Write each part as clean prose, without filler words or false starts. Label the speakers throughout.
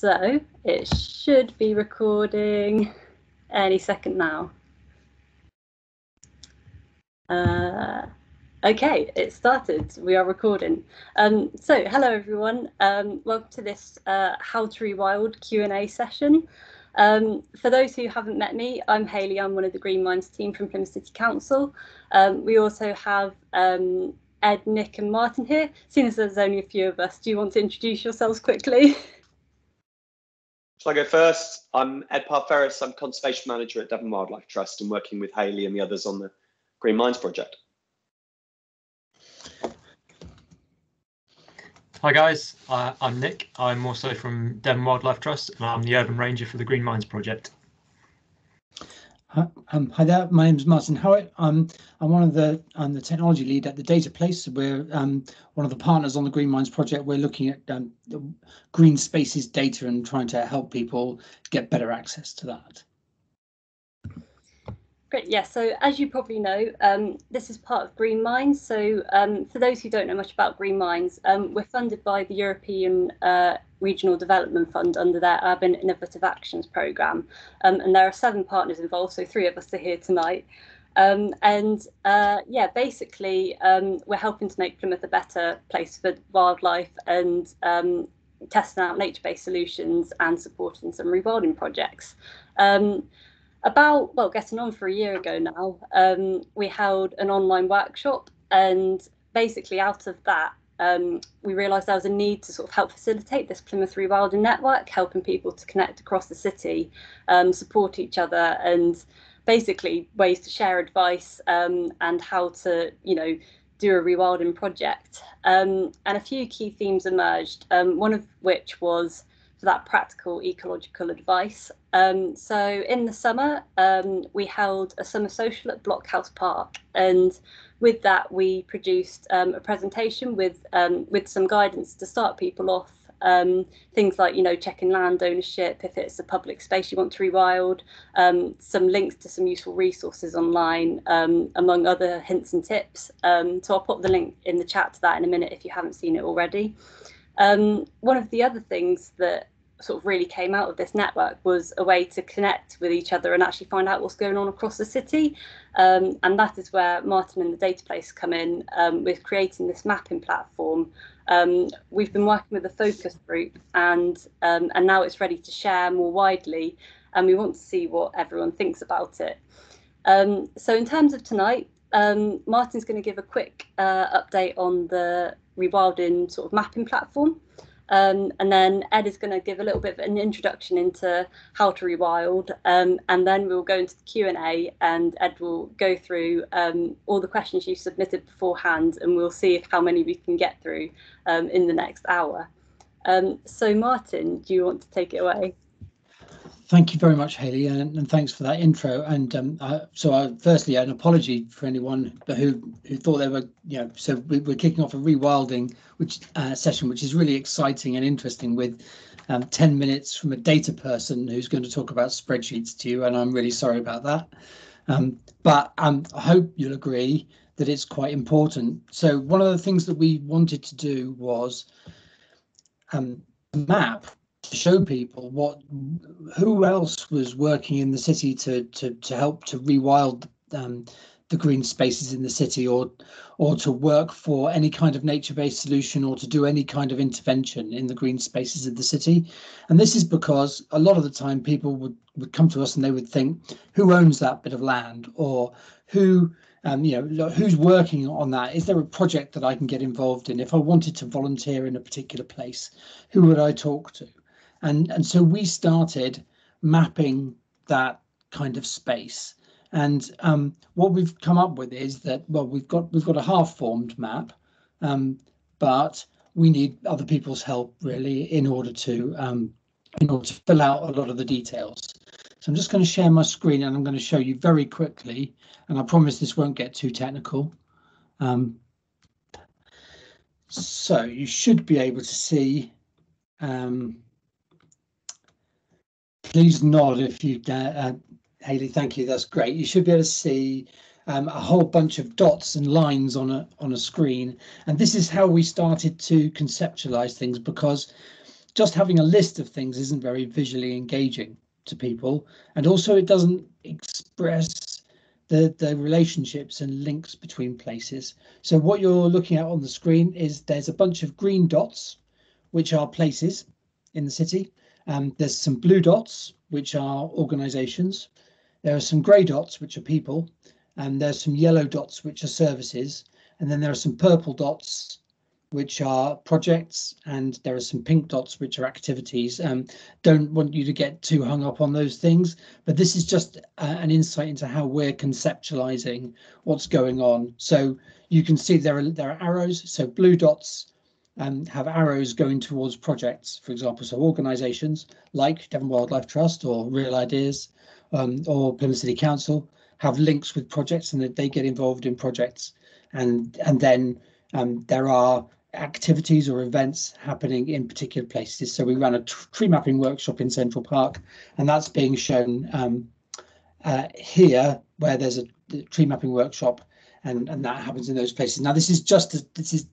Speaker 1: So it should be recording any second now. Okay, it started. We are recording. So hello everyone. Welcome to this How to Rewild Q&A session. For those who haven't met me, I'm Hayley. I'm one of the Green Minds team from Plymouth City Council. We also have Ed, Nick and Martin here. Seeing as there's only a few of us, do you want to introduce yourselves quickly?
Speaker 2: Shall I go first? I'm Ed Parferris. I'm Conservation Manager at Devon Wildlife Trust and working with Hayley and the others on the Green Minds project.
Speaker 3: Hi guys, I'm Nick. I'm also from Devon Wildlife Trust and I'm the Urban Ranger for the Green Minds project.
Speaker 4: Hi there, my name's Martin Howitt. I'm the technology lead at the Data Place. We're one of the partners on the Green Minds project. We're looking at green spaces data and trying to help people get better access to that.
Speaker 1: Great, yeah, so as you probably know, this is part of Green Minds. So for those who don't know much about Green Minds, we're funded by the European Regional Development Fund under their Urban Innovative Actions programme. And there are 7 partners involved, so 3 of us are here tonight. Yeah, basically, we're helping to make Plymouth a better place for wildlife and testing out nature-based solutions and supporting some rewilding projects. Getting on for a year ago now, we held an online workshop, and basically out of that, we realised there was a need to sort of help facilitate this Plymouth Rewilding network, helping people to connect across the city, support each other, and basically ways to share advice and how to, do a rewilding project. And a few key themes emerged, one of which was for that practical ecological advice. So in the summer, we held a summer social at Blockhouse Park, and with that we produced a presentation with some guidance to start people off. Things like, checking land ownership, if it's a public space you want to rewild, some links to some useful resources online, among other hints and tips. So I'll pop the link in the chat to that in a minute if you haven't seen it already. One of the other things that sort of really came out of this network was a way to connect with each other and actually find out what's going on across the city. And that is where Martin and the Data Place come in with creating this mapping platform. We've been working with a focus group and now it's ready to share more widely, and we want to see what everyone thinks about it. So in terms of tonight, Martin's going to give a quick update on the Rewilding sort of mapping platform. And then Ed is going to give a little bit of an introduction into how to rewild, and then we'll go into the Q&A, and Ed will go through all the questions you submitted beforehand, and we'll see how many we can get through in the next hour. So Martin, do you want to take it away?
Speaker 4: Thank you very much, Hayley, and thanks for that intro. And firstly, an apology for anyone who thought they were, so we're kicking off a rewilding session, which is really exciting and interesting, with 10 minutes from a data person who's going to talk about spreadsheets to you, and I'm really sorry about that. But I hope you'll agree that it's quite important. So one of the things that we wanted to do was map, to show people who else was working in the city to help to rewild the green spaces in the city, or to work for any kind of nature-based solution, or to do any kind of intervention in the green spaces of the city. And this is because a lot of the time people would come to us and they would think, who owns that bit of land, or who who's working on that? Is there a project that I can get involved in? If I wanted to volunteer in a particular place, who would I talk to? And so we started mapping that kind of space. And what we've come up with is that, well, we've got a half-formed map, but we need other people's help really in order to fill out a lot of the details. So I'm just going to share my screen, and I'm going to show you very quickly, and I promise this won't get too technical. So you should be able to see. Please nod if you Hayley, thank you, that's great. You should be able to see a whole bunch of dots and lines on a screen, and this is how we started to conceptualize things, because just having a list of things isn't very visually engaging to people, and also it doesn't express the relationships and links between places. So what you're looking at on the screen is there's a bunch of green dots, which are places in the city. There's some blue dots, which are organisations. There are some grey dots, which are people, and there's some yellow dots, which are services, and then there are some purple dots, which are projects, and there are some pink dots, which are activities. Don't want you to get too hung up on those things, but this is just an insight into how we're conceptualizing what's going on. So you can see there are arrows. So blue dots have arrows going towards projects, for example. So organisations like Devon Wildlife Trust or Real Ideas or Plymouth City Council have links with projects, and that they get involved in projects, and then there are activities or events happening in particular places. So we ran a tree mapping workshop in Central Park, and that's being shown here, where there's a tree mapping workshop, and that happens in those places. Now this is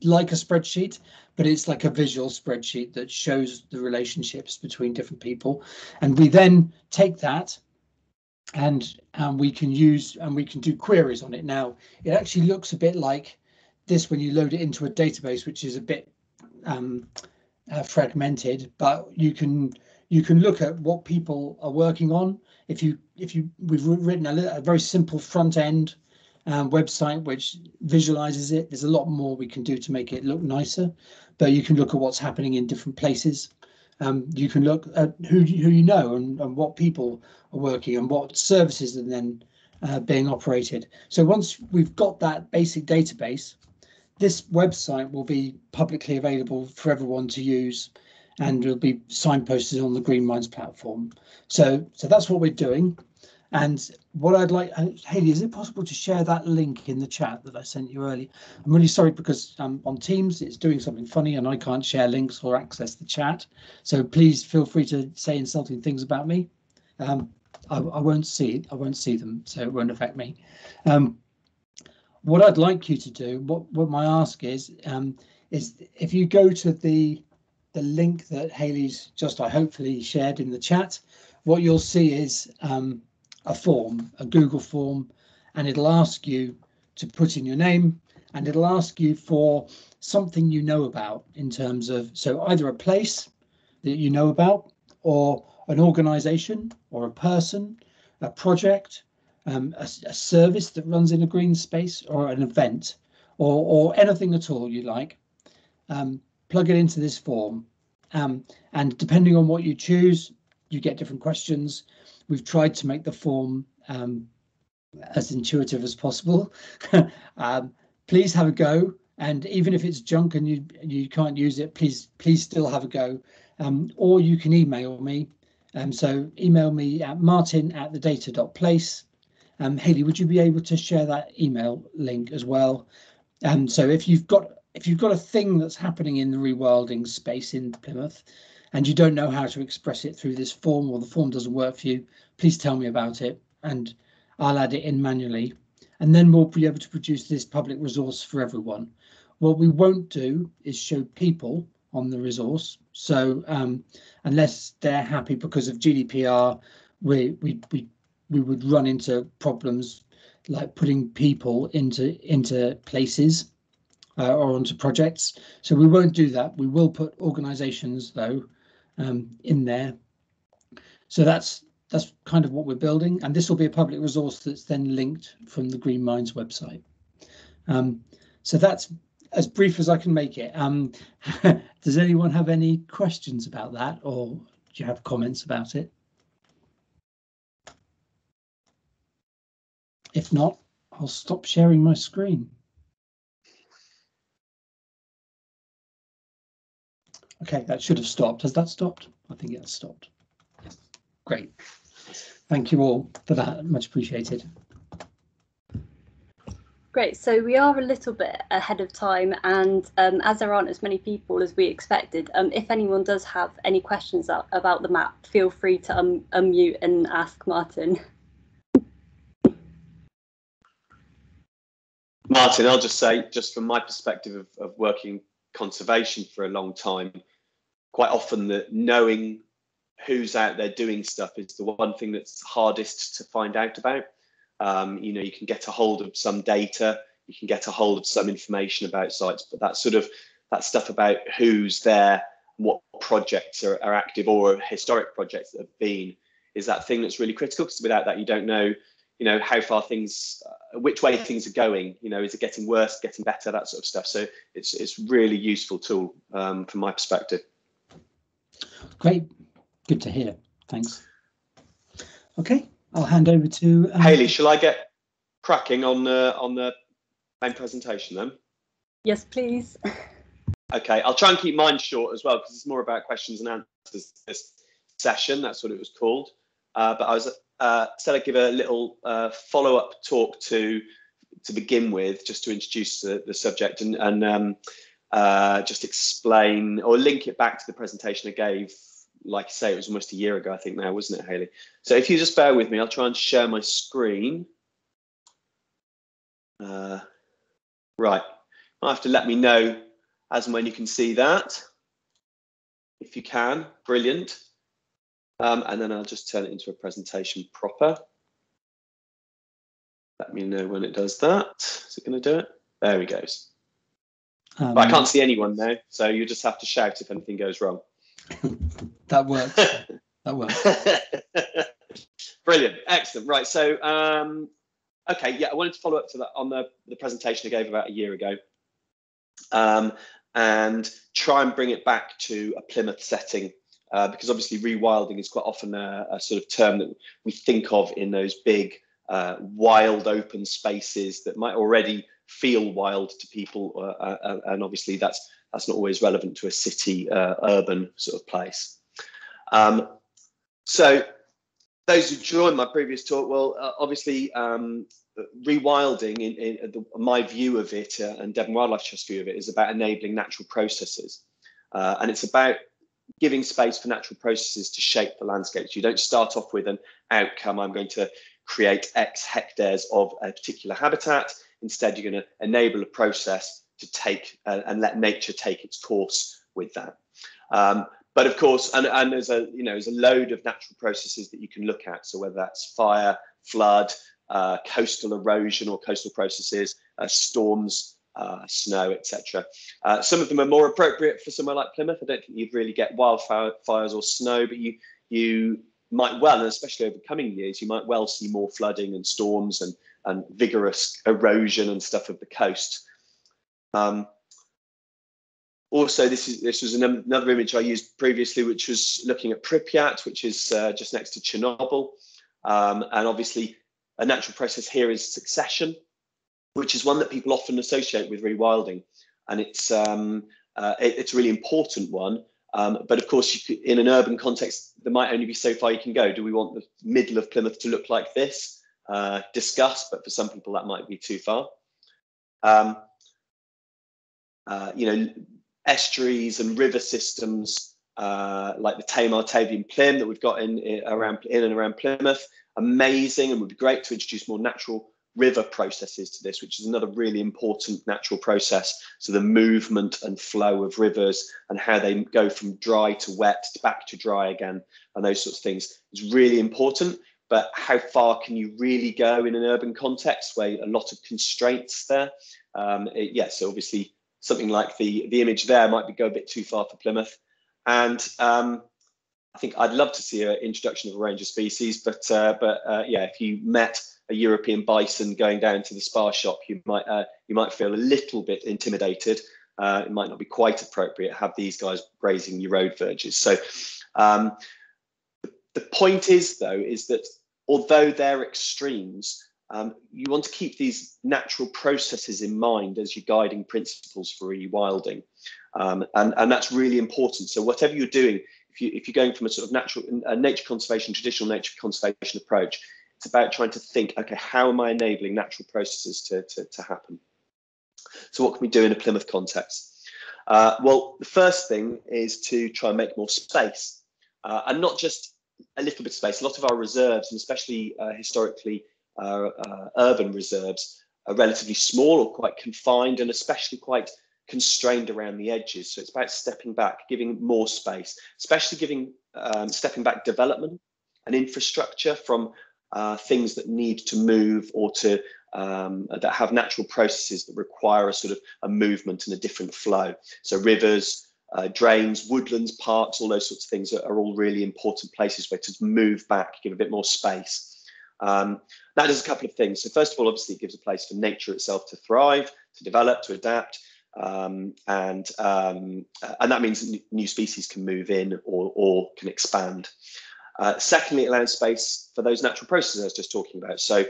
Speaker 4: like a spreadsheet, but it's like a visual spreadsheet that shows the relationships between different people, and we then take that and we can do queries on it. Now it actually looks a bit like this when you load it into a database, which is a bit fragmented, but you can look at what people are working on. We've written a very simple front end website which visualizes it. There's a lot more we can do to make it look nicer, but you can look at what's happening in different places. You can look at who you know and what people are working and what services are then being operated. So once we've got that basic database, this website will be publicly available for everyone to use, and will be signposted on the Green Minds platform. So that's what we're doing. And what I'd like, Hayley, is it possible to share that link in the chat that I sent you earlier? I'm really sorry, because on Teams it's doing something funny and I can't share links or access the chat. So please feel free to say insulting things about me. I won't see them, so it won't affect me. What I'd like you to do, what my ask is if you go to the link that Hayley's just hopefully shared in the chat, what you'll see is a form, a Google form, and it'll ask you to put in your name, and it'll ask you for something you know about in terms of, so either a place that you know about, or an organisation, or a person, a project, a service that runs in a green space, or an event, or anything at all you like. Plug it into this form, and depending on what you choose, you get different questions. We've tried to make the form as intuitive as possible. Please have a go, and even if it's junk and you can't use it, please still have a go. Or you can email me. So email me at martin@thedata.place. Hayley, would you be able to share that email link as well? So if you've got a thing that's happening in the rewilding space in Plymouth, and you don't know how to express it through this form, or the form doesn't work for you, please tell me about it, and I'll add it in manually, and then we'll be able to produce this public resource for everyone. What we won't do is show people on the resource. So unless they're happy, because of GDPR, we would run into problems like putting people into places or onto projects. So we won't do that. We will put organisations though in there. So that's kind of what we're building, and this will be a public resource that's then linked from the Green Minds website. So that's as brief as I can make it. Does anyone have any questions about that, or do you have comments about it? If not, I'll stop sharing my screen. Okay, that should have stopped. Has that stopped? I think it has stopped. Great. Thank you all for that. Much appreciated.
Speaker 1: Great, so we are a little bit ahead of time, and as there aren't as many people as we expected, if anyone does have any questions about the map, feel free to unmute and ask Martin.
Speaker 2: Martin, I'll just say, just from my perspective of working conservation for a long time, quite often that knowing who's out there doing stuff is the one thing that's hardest to find out about. You know, you can get a hold of some data, you can get a hold of some information about sites, but that stuff about who's there, what projects are active, or historic projects that have been, is that thing that's really critical, because without that you don't know, you know, how far things, which way things are going, you know, is it getting worse, getting better, that sort of stuff. So it's really useful tool from my perspective.
Speaker 4: Great, good to hear, thanks. Okay, I'll hand over to
Speaker 2: Hayley. Shall I get cracking on the main presentation then?
Speaker 1: Yes, please.
Speaker 2: Okay, I'll try and keep mine short as well, because it's more about questions and answers this session. That's what it was called. But I was said I'd give a little follow-up talk to begin with, just to introduce the subject and just explain or link it back to the presentation I gave. Like I say, it was almost a year ago, I think now, wasn't it, Hayley? So if you just bear with me, I'll try and share my screen. Right, you'll have to let me know as and when you can see that. If you can, brilliant. And then I'll just turn it into a presentation proper. Let me know when it does that. Is it going to do it? There he goes. But I can't see anyone now, so you just have to shout if anything goes wrong.
Speaker 4: That works. That works.
Speaker 2: Brilliant, excellent. Right, so okay, yeah, I wanted to follow up to that on the presentation I gave about a year ago, and try and bring it back to a Plymouth setting, because obviously rewilding is quite often a sort of term that we think of in those big wild open spaces that might already feel wild to people, and obviously that's not always relevant to a city urban sort of place. So those who joined my previous talk, well, obviously rewilding, in my view of it, and Devon Wildlife Trust view of it, is about enabling natural processes, and it's about giving space for natural processes to shape the landscapes. You don't start off with an outcome, I'm going to create X hectares of a particular habitat. Instead, you're going to enable a process to take and let nature take its course with that. But of course, and there's there's a load of natural processes that you can look at. So whether that's fire, flood, coastal erosion or coastal processes, storms, snow, etc. Some of them are more appropriate for somewhere like Plymouth. I don't think you'd really get wildfires or snow, but you might well, and especially over coming years, you might well see more flooding and storms and vigorous erosion and stuff of the coast. Also, this was another image I used previously, which was looking at Pripyat, which is just next to Chernobyl. And obviously, a natural process here is succession, which is one that people often associate with rewilding. And it's a really important one. But of course, in an urban context, there might only be so far you can go. Do we want the middle of Plymouth to look like this? Discuss, but for some people that might be too far. Estuaries and river systems like the Tamar, Tavian, Plym that we've got in and around Plymouth, amazing, and would be great to introduce more natural river processes to this, which is another really important natural process. So the movement and flow of rivers and how they go from dry to wet to back to dry again, and those sorts of things is really important. But how far can you really go in an urban context where a lot of constraints there? So obviously something like the image there might go a bit too far for Plymouth. And I think I'd love to see an introduction of a range of species, but if you met a European bison going down to the Spar shop, you might feel a little bit intimidated. It might not be quite appropriate to have these guys grazing your road verges. So the point is, though, is that although they're extremes, you want to keep these natural processes in mind as your guiding principles for rewilding, and that's really important. So whatever you're doing, if you're going from a sort of nature conservation, traditional nature conservation approach, it's about trying to think, okay, how am I enabling natural processes to happen? So what can we do in a Plymouth context? Well, the first thing is to try and make more space, and not just a little bit of space. A lot of our reserves, and especially historically urban reserves, are relatively small or quite confined, and especially quite constrained around the edges. So it's about stepping back, giving more space, especially giving stepping back development and infrastructure from things that need to move or to that have natural processes that require a sort of a movement and a different flow. So rivers, drains, woodlands, parks, all those sorts of things are all really important places where to move back, give a bit more space. That does a couple of things. So first of all, obviously it gives a place for nature itself to thrive, to develop, to adapt. And that means new species can move in or can expand. Secondly, it allows space for those natural processes I was just talking about. So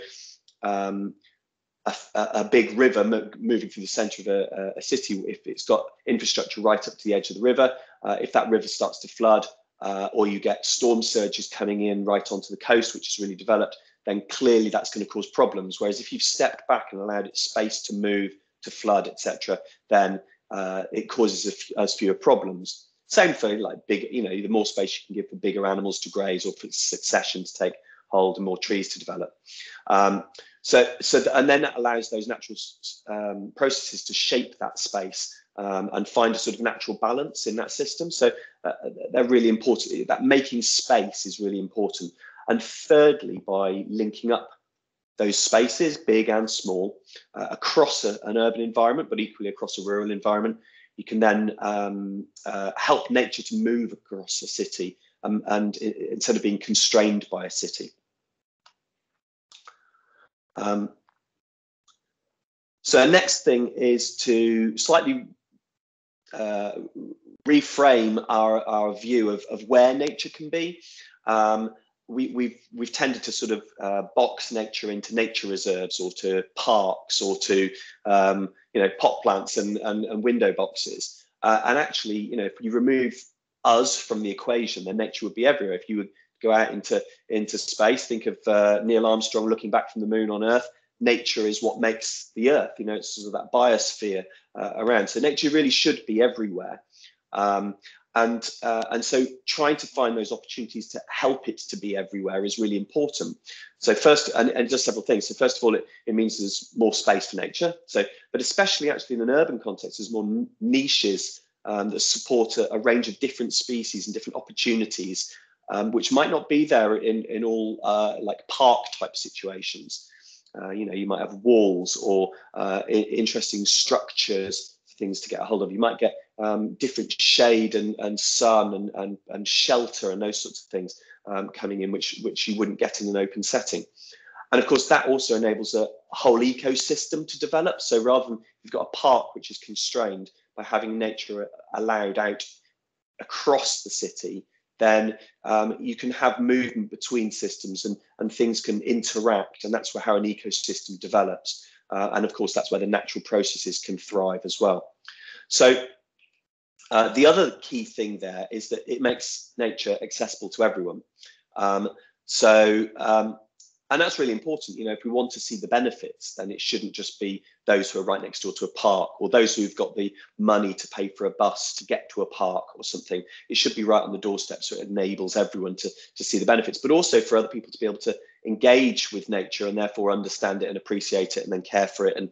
Speaker 2: a big river moving through the centre of a city, if it's got infrastructure right up to the edge of the river, if that river starts to flood, or you get storm surges coming in right onto the coast, which is really developed, then clearly that's going to cause problems. Whereas if you've stepped back and allowed it space to move, to flood, etc., then it causes us fewer problems. Same for like big, the more space you can give for bigger animals to graze or for succession to take hold and more trees to develop. And then that allows those natural processes to shape that space and find a sort of natural balance in that system. So they're really important. That making space is really important. And thirdly, by linking up those spaces, big and small, across an urban environment, but equally across a rural environment, you can then help nature to move across a city and instead of being constrained by a city. So next thing is to slightly reframe our view of where nature can be. We've tended to sort of box nature into nature reserves or to parks or to pot plants and window boxes. And actually, if you remove us from the equation, then nature would be everywhere. If you would go out into space, think of Neil Armstrong looking back from the moon on Earth. Nature is what makes the Earth. It's sort of that biosphere around. So nature really should be everywhere. And so trying to find those opportunities to help it to be everywhere is really important. So first, and just several things. So first of all, it means there's more space for nature. So, but especially actually in an urban context, there's more niches that support a range of different species and different opportunities, which might not be there in all like park type situations. You might have walls or interesting structures, things to get a hold of. You might get different shade and sun and shelter and those sorts of things coming in, which you wouldn't get in an open setting. And of course, that also enables a whole ecosystem to develop. So rather than you've got a park which is constrained by having nature allowed out across the city, then you can have movement between systems and things can interact. And that's how an ecosystem develops. And of course, that's where the natural processes can thrive as well. So the other key thing there is that it makes nature accessible to everyone. And that's really important. If we want to see the benefits, then it shouldn't just be those who are right next door to a park or those who've got the money to pay for a bus to get to a park or something. It should be right on the doorstep, so it enables everyone to see the benefits, but also for other people to be able to engage with nature and therefore understand it and appreciate it and then care for it and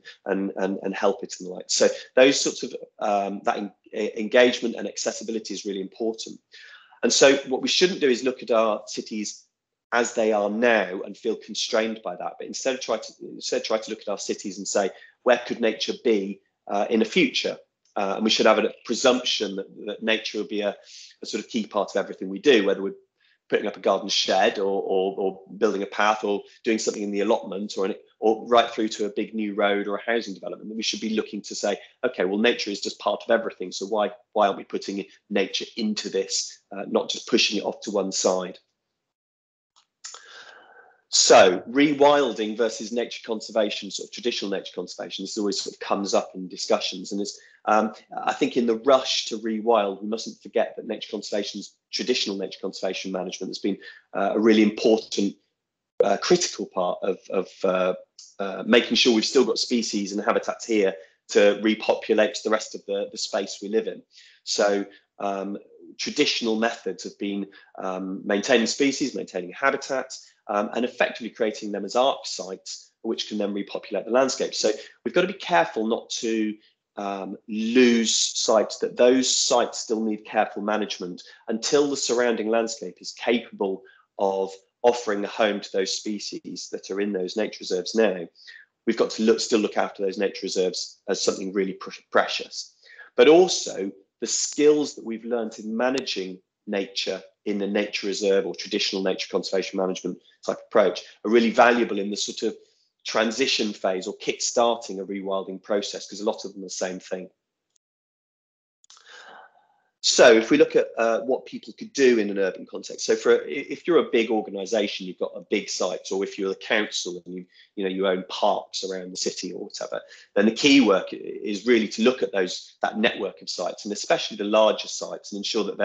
Speaker 2: help it and the like. So those sorts of that engagement and accessibility is really important. And so what we shouldn't do is look at our cities as they are now and feel constrained by that, but instead try to look at our cities and say, where could nature be in the future? And we should have a presumption that nature will be a sort of key part of everything we do, whether we're putting up a garden shed or building a path or doing something in the allotment or right through to a big new road or a housing development. We should be looking to say, okay, well, nature is just part of everything. So why aren't we putting nature into this, not just pushing it off to one side? So rewilding versus nature conservation, sort of traditional nature conservation, this always sort of comes up in discussions. And it's, I think in the rush to rewild, we mustn't forget that traditional nature conservation management has been a really important, critical part of making sure we've still got species and habitats here to repopulate the rest of the space we live in. So traditional methods have been maintaining species, maintaining habitats, and effectively creating them as arc sites, which can then repopulate the landscape. So we've got to be careful not to lose sight that those sites still need careful management until the surrounding landscape is capable of offering a home to those species that are in those nature reserves now. We've got to still look after those nature reserves as something really precious. But also the skills that we've learned in managing nature in the nature reserve or traditional nature conservation management type approach are really valuable in the sort of transition phase or kick-starting a rewilding process, because a lot of them are the same thing. So if we look at what people could do in an urban context, so if you're a big organisation, you've got a big site, or if you're a council and you own parks around the city or whatever, then the key work is really to look at that network of sites, and especially the larger sites, and ensure that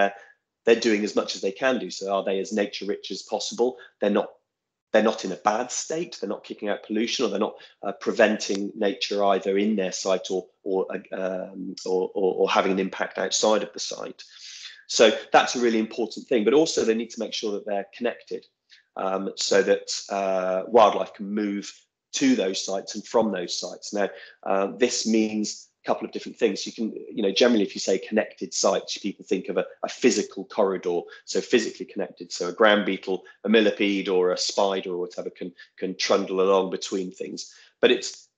Speaker 2: they're doing as much as they can do. So are they as nature rich as possible? They're not in a bad state. They're not kicking out pollution, or they're not preventing nature either in their site or having an impact outside of the site. So that's a really important thing. But also they need to make sure that they're connected, so that wildlife can move to those sites and from those sites. Now, this means a couple of different things. You can, generally, if you say connected sites, people think of a physical corridor, so physically connected. So a ground beetle, a millipede, or a spider, or whatever can trundle along between things. But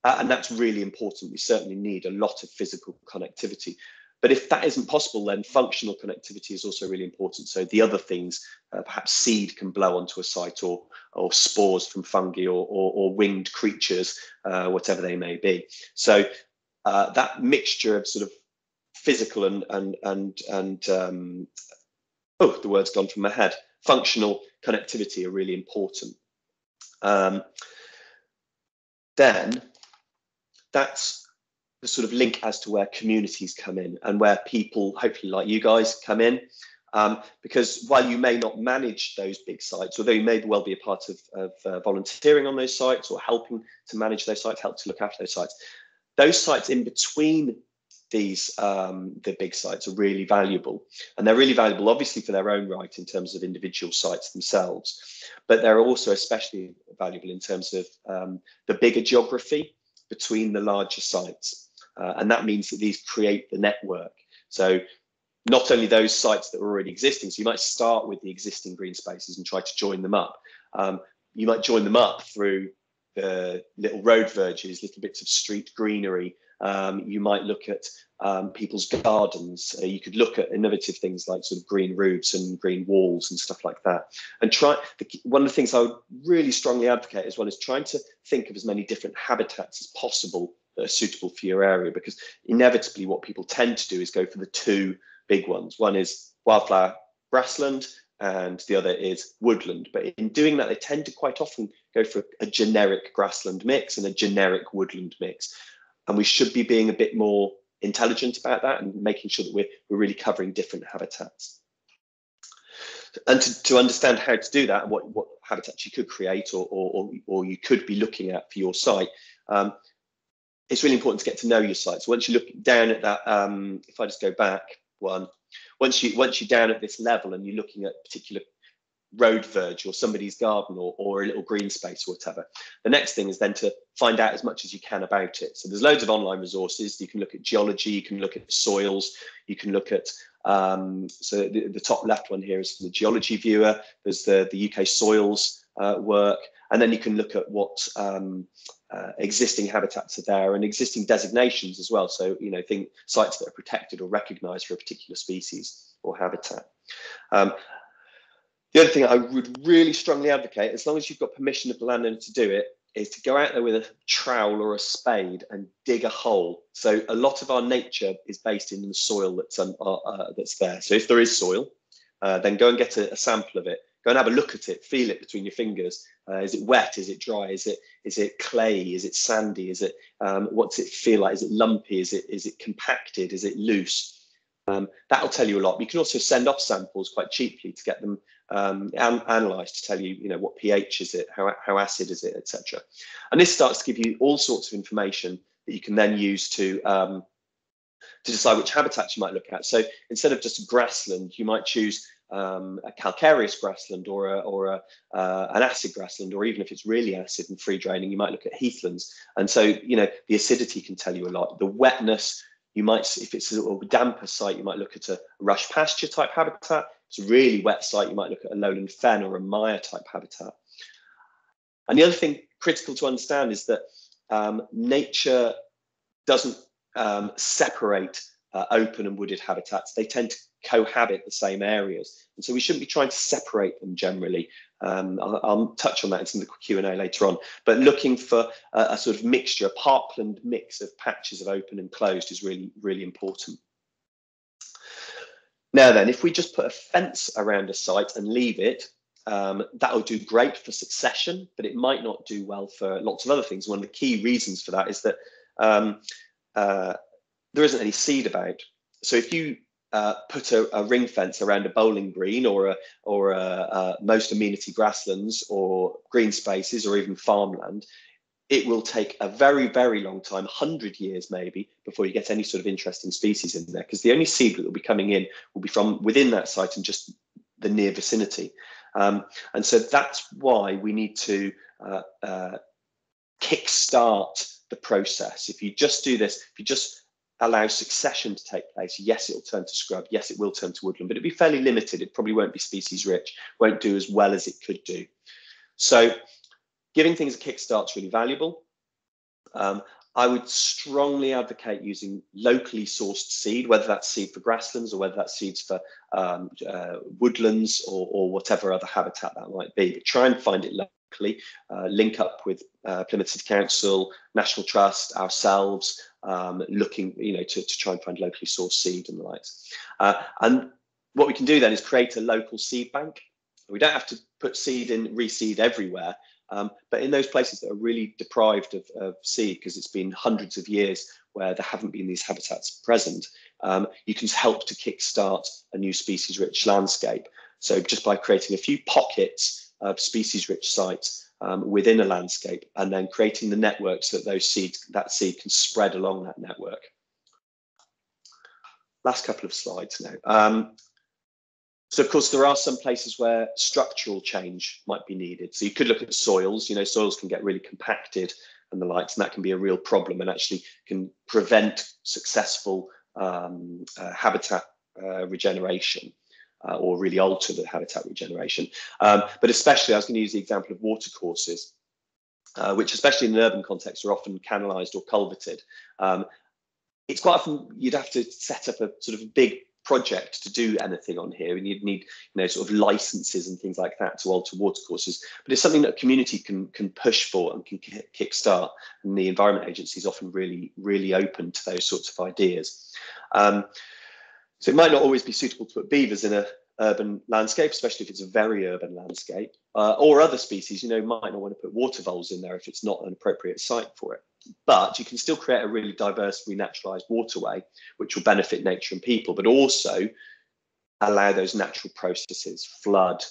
Speaker 2: and that's really important. We certainly need a lot of physical connectivity. But if that isn't possible, then functional connectivity is also really important. So the other things, perhaps seed can blow onto a site, or spores from fungi, or winged creatures, whatever they may be. So that mixture of sort of physical and the word's gone from my head, functional connectivity are really important. Then that's the sort of link as to where communities come in, and where people, hopefully like you guys, come in. Because while you may not manage those big sites, although you may well be a part of volunteering on those sites, or helping to manage those sites, help to look after those sites, those sites in between the big sites are really valuable. And they're really valuable, obviously, for their own right in terms of individual sites themselves, but they're also especially valuable in terms of the bigger geography between the larger sites. And that means that these create the network. So not only those sites that are already existing, so you might start with the existing green spaces and try to join them up. You might join them up through little road verges, little bits of street greenery. You might look at people's gardens. You could look at innovative things like sort of green roofs and green walls and stuff like that. And one of the things I would really strongly advocate as well is trying to think of as many different habitats as possible that are suitable for your area, because inevitably what people tend to do is go for the two big ones. One is wildflower grassland, and the other is woodland. But in doing that, they tend to quite often go for a generic grassland mix and a generic woodland mix. And we should be being a bit more intelligent about that and making sure that we're really covering different habitats. And to understand how to do that, and what habitats you could create or you could be looking at for your site, it's really important to get to know your site. So once you look down at that, if I just go back one, once you're down at this level and you're looking at a particular road verge or somebody's garden or a little green space or whatever, the next thing is then to find out as much as you can about it. So there's loads of online resources. You can look at geology, you can look at soils, you can look at so the top left one here is the geology viewer. There's the UK soils work, and then you can look at what existing habitats are there and existing designations as well. So sites that are protected or recognised for a particular species or habitat. The other thing I would really strongly advocate, as long as you've got permission of the landowner to do it, is to go out there with a trowel or a spade and dig a hole. So a lot of our nature is based in the soil that's there. So if there is soil, then go and get a sample of it. Go and have a look at it, feel it between your fingers. Is it wet? Is it dry? Is it clay? Is it sandy? Is it what's it feel like? Is it lumpy? Is it compacted? Is it loose? That'll tell you a lot. You can also send off samples quite cheaply to get them analysed to tell you, what pH is it, how acid is it, etc. And this starts to give you all sorts of information that you can then use to decide which habitats you might look at. So instead of just a grassland, you might choose a calcareous grassland or an acid grassland, or even if it's really acid and free draining, you might look at heathlands. And so, the acidity can tell you a lot. The wetness You might, if it's a damper site, you might look at a rush pasture type habitat. If it's a really wet site, you might look at a lowland fen or a mire type habitat. And the other thing critical to understand is that nature doesn't separate open and wooded habitats. They tend to cohabit the same areas, and so we shouldn't be trying to separate them generally. I'll touch on that in some of the Q&A later on, but looking for a sort of mixture, a parkland mix of patches of open and closed is really, really important. Now then, if we just put a fence around a site and leave it, that'll do great for succession, but it might not do well for lots of other things. One of the key reasons for that is that there isn't any seed about. So if you put a ring fence around a bowling green or most amenity grasslands or green spaces or even farmland, it will take a very, very long time, 100 years maybe, before you get any sort of interesting species in there, because the only seed that will be coming in will be from within that site and just the near vicinity. And so that's why we need to kickstart the process. If you just do this, if you just allow succession to take place, yes, it'll turn to scrub, yes, it will turn to woodland, but it'll be fairly limited. It probably won't be species rich, won't do as well as it could do. So giving things a kickstart is really valuable. I would strongly advocate using locally sourced seed, whether that's seed for grasslands or whether that's seeds for woodlands or whatever other habitat that might be. But try and find it locally, link up with Plymouth City Council, National Trust, ourselves, looking, to try and find locally sourced seed and the likes. And what we can do then is create a local seed bank. We don't have to put seed in, reseed everywhere. But in those places that are really deprived of seed, because it's been hundreds of years where there haven't been these habitats present, you can help to kickstart a new species-rich landscape. So just by creating a few pockets of species-rich sites within a landscape, and then creating the networks that that seed can spread along that network. Last couple of slides now. So of course, there are some places where structural change might be needed. So you could look at soils, soils can get really compacted and the likes, and that can be a real problem and actually can prevent successful habitat regeneration or really alter the habitat regeneration. But especially, I was going to use the example of watercourses, which especially in an urban context are often canalised or culverted. It's quite often you'd have to set up a sort of big project to do anything on here, and you'd need sort of licenses and things like that to alter watercourses. But it's something that a community can push for and can kickstart, and the Environment Agency is often really open to those sorts of ideas. So it might not always be suitable to put beavers in an urban landscape, especially if it's a very urban landscape, or other species. Might not want to put water voles in there if it's not an appropriate site for it. But you can still create a really diverse, renaturalized waterway, which will benefit nature and people, but also allow those natural processes, flood,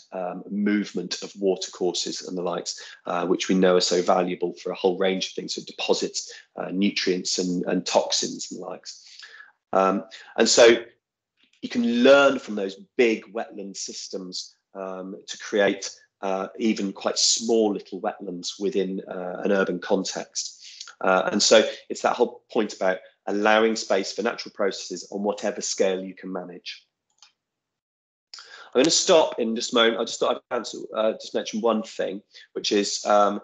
Speaker 2: movement of watercourses and the likes, which we know are so valuable for a whole range of things, so deposits, nutrients and toxins and the likes. And so you can learn from those big wetland systems to create even quite small little wetlands within an urban context. And so it's that whole point about allowing space for natural processes on whatever scale you can manage. I'm going to stop in just a moment. I just thought I'd just mention one thing, which is, and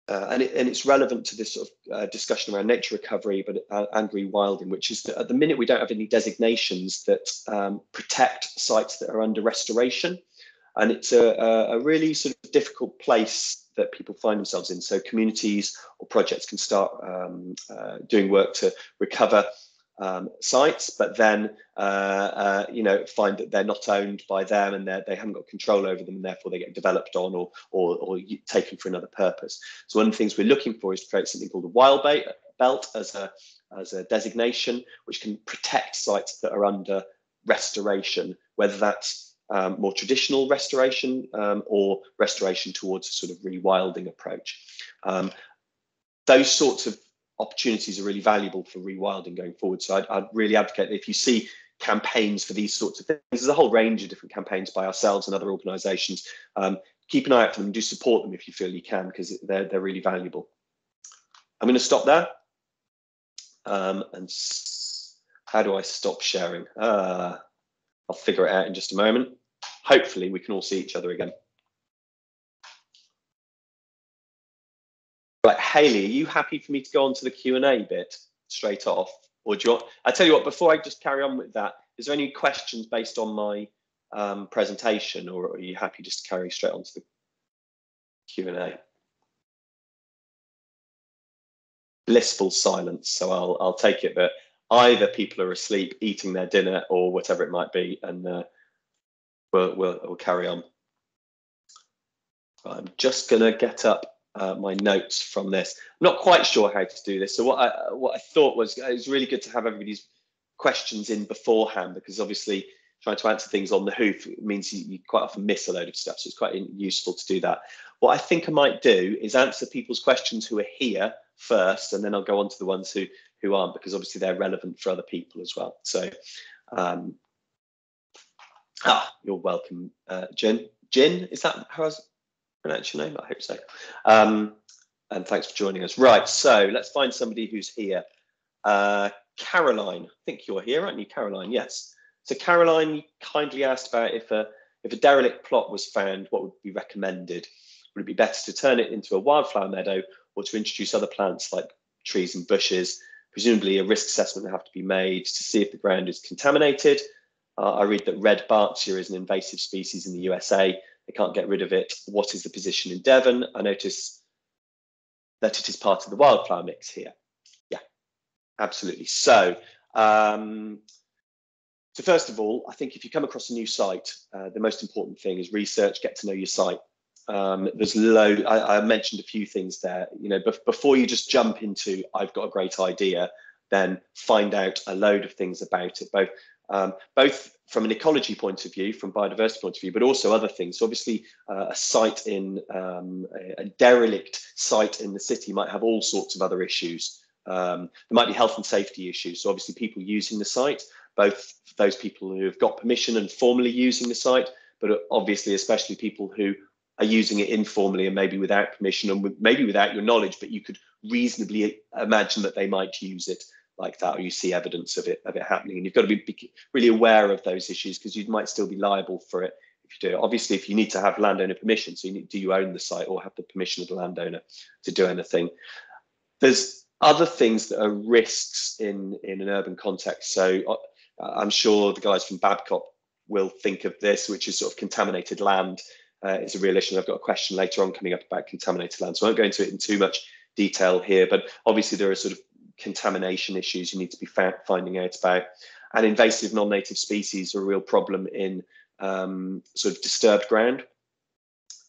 Speaker 2: it's relevant to this sort of discussion around nature recovery and rewilding, which is that at the minute we don't have any designations that protect sites that are under restoration. And it's a really sort of difficult place that people find themselves in. So communities or projects can start doing work to recover sites, but then find that they're not owned by them and they haven't got control over them, and therefore they get developed on or taken for another purpose. So one of the things we're looking for is to create something called a wild belt as a designation, which can protect sites that are under restoration, whether that's more traditional restoration or restoration towards a sort of rewilding approach. Those sorts of opportunities are really valuable for rewilding going forward. So I'd really advocate that if you see campaigns for these sorts of things, there's a whole range of different campaigns by ourselves and other organisations. Keep an eye out for them and do support them if you feel you can, because they're really valuable. I'm going to stop there and How do I stop sharing? I'll figure it out in just a moment. Hopefully we can all see each other again. Right, Hayley, are you happy for me to go on to the Q&A bit straight off? Or do you want, I tell you what, before I just carry on with that, is there any questions based on my presentation, or are you happy just to carry straight on to the Q&A? Blissful silence, so I'll take it that either people are asleep, eating their dinner, or whatever it might be, and we'll carry on. I'm just going to get up my notes from this. I'm not quite sure how to do this, so what I thought was it was really good to have everybody's questions in beforehand, because obviously trying to answer things on the hoof means you quite often miss a load of stuff, so it's quite useful to do that. What I think I might do is answer people's questions who are here first, and then I'll go on to the ones who aren't, because obviously they're relevant for other people as well. So you're welcome, Jen. Is that how I pronounce your name? I hope so. And thanks for joining us. Right, so let's find somebody who's here. Caroline, I think you're here, aren't you, Caroline? Yes. So Caroline kindly asked about if a derelict plot was found, what would be recommended? Would it be better to turn it into a wildflower meadow, or to introduce other plants like trees and bushes? Presumably a risk assessment would have to be made to see if the ground is contaminated. I read that red Barksia is an invasive species in the USA. They can't get rid of it. What is the position in Devon? I notice that it is part of the wildflower mix here. Yeah, absolutely. So, so first of all, I think if you come across a new site, the most important thing is research, get to know your site. There's I mentioned a few things there. You know, before you just jump into, I've got a great idea, then find out a load of things about it, both from an ecology point of view, from biodiversity point of view, but also other things. So obviously, a site in a derelict site in the city might have all sorts of other issues. There might be health and safety issues. So obviously, people using the site, both those people who have got permission and formally using the site, but obviously, especially people who are using it informally and maybe without permission and maybe without your knowledge, but you could reasonably imagine that they might use it like that, or you see evidence of it happening. And you've got to be really aware of those issues, because you might still be liable for it if you do it. Obviously, if you need to have landowner permission, so do you own the site or have the permission of the landowner to do anything? There's other things that are risks in an urban context. So I'm sure the guys from Babcock will think of this, which is sort of contaminated land. Is a real issue. I've got a question later on coming up about contaminated land, so I won't go into it in too much detail here, but obviously there are sort of contamination issues you need to be finding out about. And invasive non-native species are a real problem in sort of disturbed ground.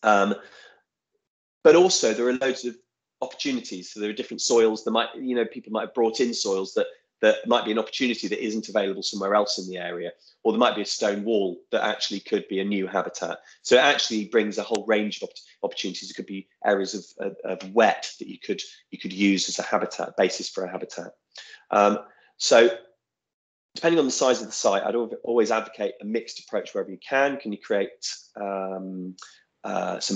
Speaker 2: But also there are loads of opportunities. So there are different soils that might, people might have brought in soils that might be an opportunity that isn't available somewhere else in the area, or there might be a stone wall that actually could be a new habitat. So it actually brings a whole range of opportunities. It could be areas of wet that you could use as a habitat basis for a habitat. So depending on the size of the site, I'd always advocate a mixed approach wherever you can. Can you create some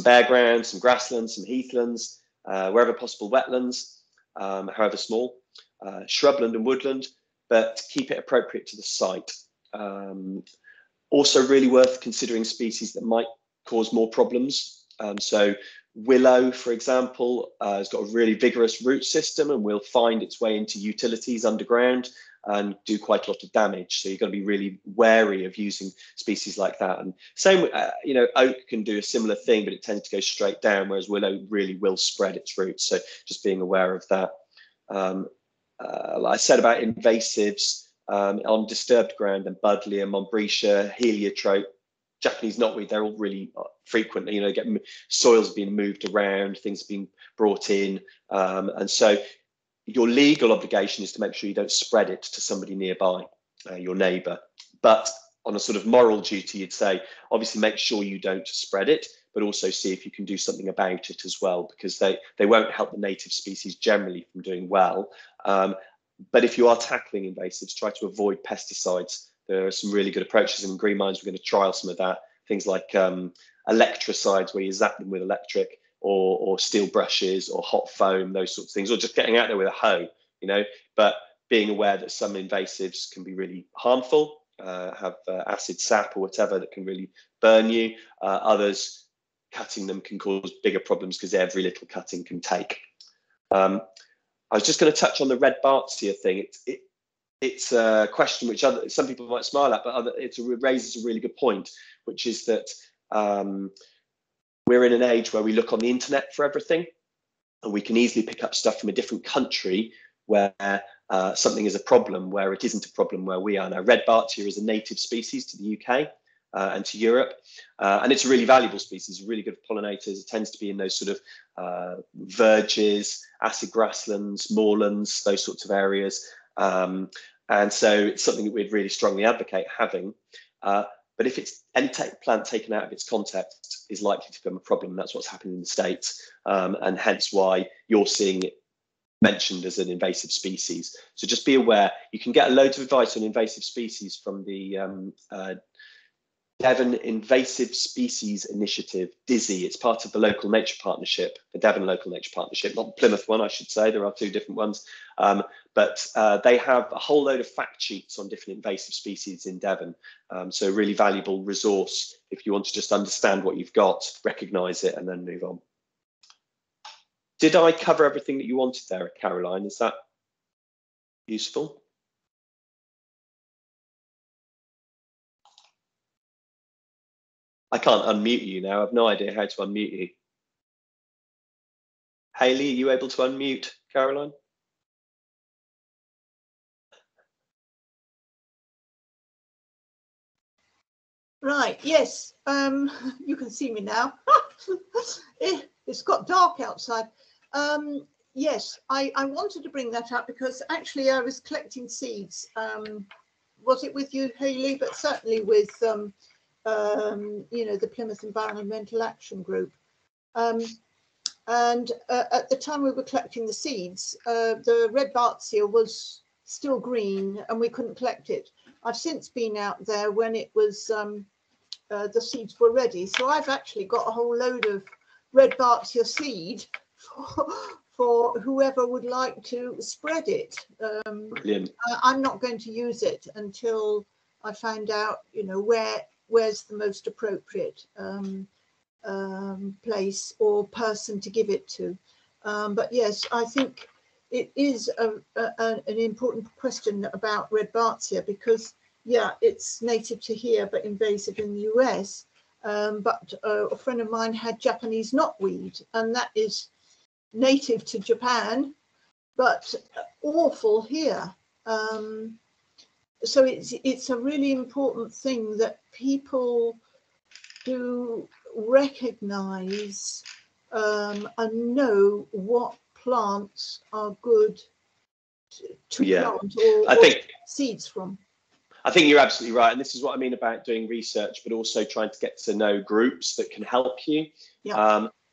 Speaker 2: bare ground, some grasslands, some heathlands, wherever possible, wetlands, however small. Shrubland and woodland, but keep it appropriate to the site. Also really worth considering species that might cause more problems. So willow, for example, has got a really vigorous root system and will find its way into utilities underground and do quite a lot of damage. So you've got to be really wary of using species like that. And same, oak can do a similar thing, but it tends to go straight down, whereas willow really will spread its roots. So just being aware of that. Like I said about invasives, on disturbed ground, and buddleia, Montbretia, heliotrope, Japanese knotweed, they're all really frequently, soils being moved around, things being brought in. And so your legal obligation is to make sure you don't spread it to somebody nearby, your neighbour. But on a sort of moral duty, you'd say, obviously make sure you don't spread it, but also see if you can do something about it as well, because they won't help the native species generally from doing well. But if you are tackling invasives, try to avoid pesticides. There are some really good approaches, and in Green Minds we're going to trial some of that. Things like electricides, where you zap them with electric, or steel brushes, or hot foam, those sorts of things, or just getting out there with a hoe, But being aware that some invasives can be really harmful, have acid sap or whatever that can really burn you. Others, cutting them can cause bigger problems because every little cutting can take. I was just going to touch on the red Bartsia thing. It's a question which some people might smile at, but it raises a really good point, which is that we're in an age where we look on the internet for everything, and we can easily pick up stuff from a different country where something is a problem, where it isn't a problem where we are. Now, red Bartsia is a native species to the UK and to Europe, and it's a really valuable species, really good pollinators. It tends to be in those sort of verges, acid grasslands, moorlands, those sorts of areas. And so it's something that we'd really strongly advocate having. But if it's any plant taken out of its context is likely to become a problem. That's what's happening in the States, and hence why you're seeing it mentioned as an invasive species. So just be aware. You can get a load of advice on invasive species from the Devon Invasive Species Initiative, DISI. It's part of the local nature partnership, the Devon local nature partnership, not the Plymouth one, I should say. There are two different ones. But they have a whole load of fact sheets on different invasive species in Devon. So a really valuable resource if you want to just understand what you've got, recognise it, and then move on. Did I cover everything that you wanted there, Caroline? Is that useful? I can't unmute you now. I've no idea how to unmute you. Hayley, are you able to unmute Caroline?
Speaker 5: Right, yes, you can see me now. It's got dark outside. Yes, I wanted to bring that up because actually I was collecting seeds. Was it with you, Hayley? But certainly with you know, the Plymouth Environmental Action Group. And at the time we were collecting the seeds, the red Bartsia was still green and we couldn't collect it. I've since been out there when it was the seeds were ready. So I've actually got a whole load of red Bartsia seed for whoever would like to spread it.
Speaker 2: Brilliant.
Speaker 5: I'm not going to use it until I find out, you know, where's the most appropriate place or person to give it to. But yes, I think it is an important question about red Bartsia because, yeah, it's native to here but invasive in the US. But a friend of mine had Japanese knotweed, and that is native to Japan, but awful here. So it's a really important thing that people do recognize and know what plants are good to plant or think seeds from.
Speaker 2: I think you're absolutely right. And this is what I mean about doing research, but also trying to get to know groups that can help you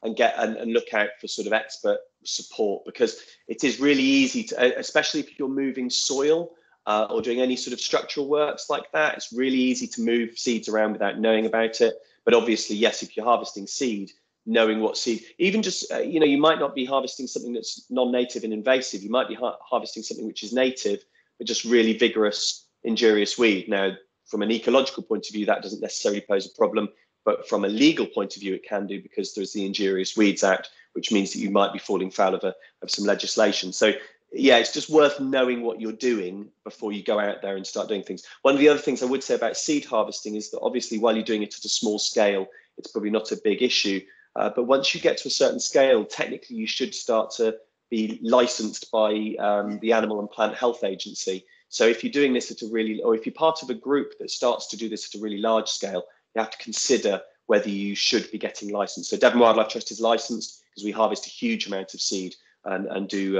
Speaker 2: and get and look out for sort of expert support, because it is really easy to, especially if you're moving soil or doing any sort of structural works like that, it's really easy to move seeds around without knowing about it. But obviously, yes, if you're harvesting seed, knowing what seed, even just, you know, you might not be harvesting something that's non-native and invasive. You might be harvesting something which is native, but just really vigorous, injurious weed. Now, from an ecological point of view, that doesn't necessarily pose a problem, but from a legal point of view, it can do, because there's the Injurious Weeds Act, which means that you might be falling foul of some legislation. So yeah, it's just worth knowing what you're doing before you go out there and start doing things. One of the other things I would say about seed harvesting is that obviously while you're doing it at a small scale, it's probably not a big issue. But once you get to a certain scale, technically you should start to be licensed by the Animal and Plant Health Agency. So if you're doing this at a really, or if you're part of a group that starts to do this at a really large scale, you have to consider whether you should be getting licensed. So Devon Wildlife Trust is licensed because we harvest a huge amount of seed and do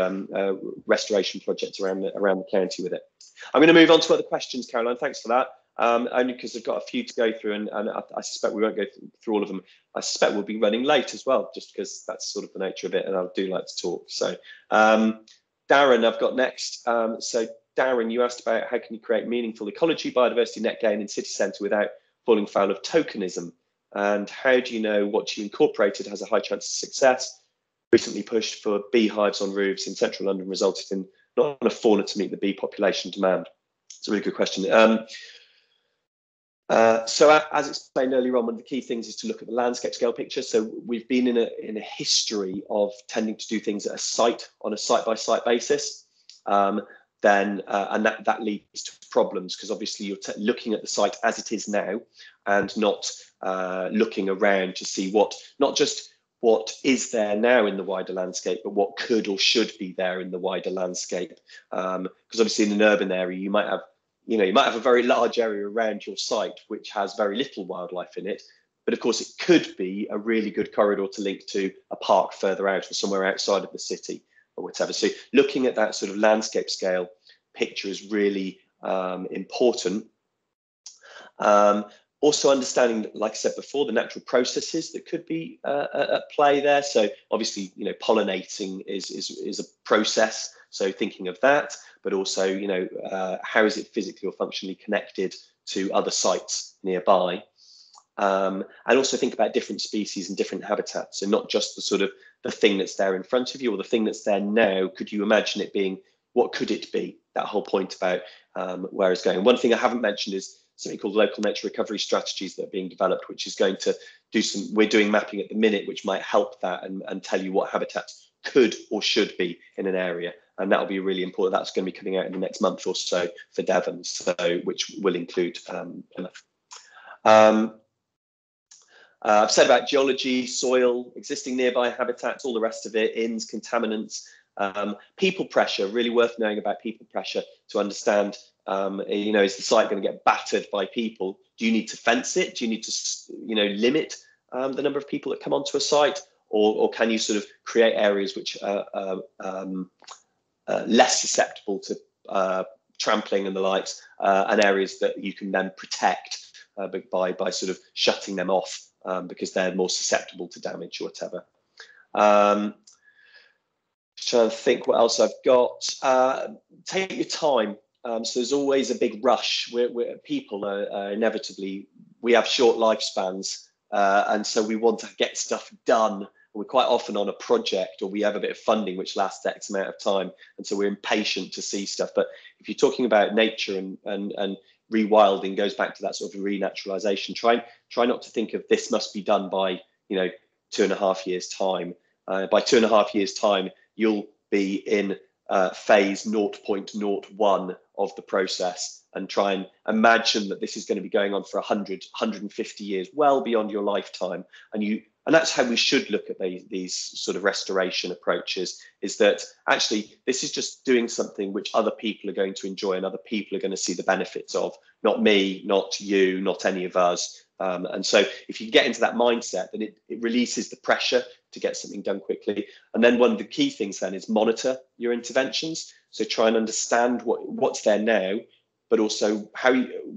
Speaker 2: restoration projects around the county with it. I'm going to move on to other questions, Caroline. Thanks for that. Only because I've got a few to go through, and I suspect we won't go through all of them. I suspect we'll be running late as well, just because that's sort of the nature of it, and I do like to talk. So Darren, I've got next. So Darren, you asked about how can you create meaningful ecology, biodiversity, net gain in city centre without falling foul of tokenism, and how do you know what you incorporated has a high chance of success? Recently pushed for beehives on roofs in central London resulted in not enough fauna to meet the bee population demand? It's a really good question. So as explained earlier on, one of the key things is to look at the landscape scale picture. So we've been in a history of tending to do things at a site on a site-by-site basis. And that leads to problems, because obviously you're looking at the site as it is now, and not looking around to see not just what is there now in the wider landscape, but what could or should be there in the wider landscape. Because obviously in an urban area, you might have a very large area around your site which has very little wildlife in it, but of course it could be a really good corridor to link to a park further out or somewhere outside of the city or whatever. So looking at that sort of landscape scale picture is really important. Also understanding, like I said before, the natural processes that could be at play there. So obviously, pollinating is a process. So thinking of that, but also, how is it physically or functionally connected to other sites nearby? And also think about different species and different habitats. So not just the sort of the thing that's there in front of you or the thing that's there now. Could you imagine it being, what could it be? That whole point about where it's going. One thing I haven't mentioned is something called local nature recovery strategies that are being developed, which is going to do we're doing mapping at the minute, which might help that and tell you what habitats could or should be in an area. And that'll be really important. That's going to be coming out in the next month or so for Devon, which will include Plymouth. I've said about geology, soil, existing nearby habitats, all the rest of it, inns, contaminants, people pressure, really worth knowing about people pressure to understand, is the site going to get battered by people? Do you need to fence it? Do you need to, limit the number of people that come onto a site? Or can you sort of create areas which are less susceptible to trampling and the likes, and areas that you can then protect by sort of shutting them off because they're more susceptible to damage or whatever. Just trying to think what else I've got. Take your time. So there's always a big rush. People are inevitably, we have short lifespans, and so we want to get stuff done. We're quite often on a project, or we have a bit of funding which lasts X amount of time, and so we're impatient to see stuff. But if you're talking about nature and rewilding, goes back to that sort of renaturalization. Try not to think of this must be done by 2.5 years time. By 2.5 years time, you'll be in phase 0.01 of the process, and try and imagine that this is going to be going on for 100, 150 years, well beyond your lifetime. And that's how we should look at these sort of restoration approaches, is that actually this is just doing something which other people are going to enjoy and other people are going to see the benefits of, not me, not you, not any of us. And so if you get into that mindset, then it releases the pressure to get something done quickly. And then one of the key things then is monitor your interventions. So try and understand what's there now, but also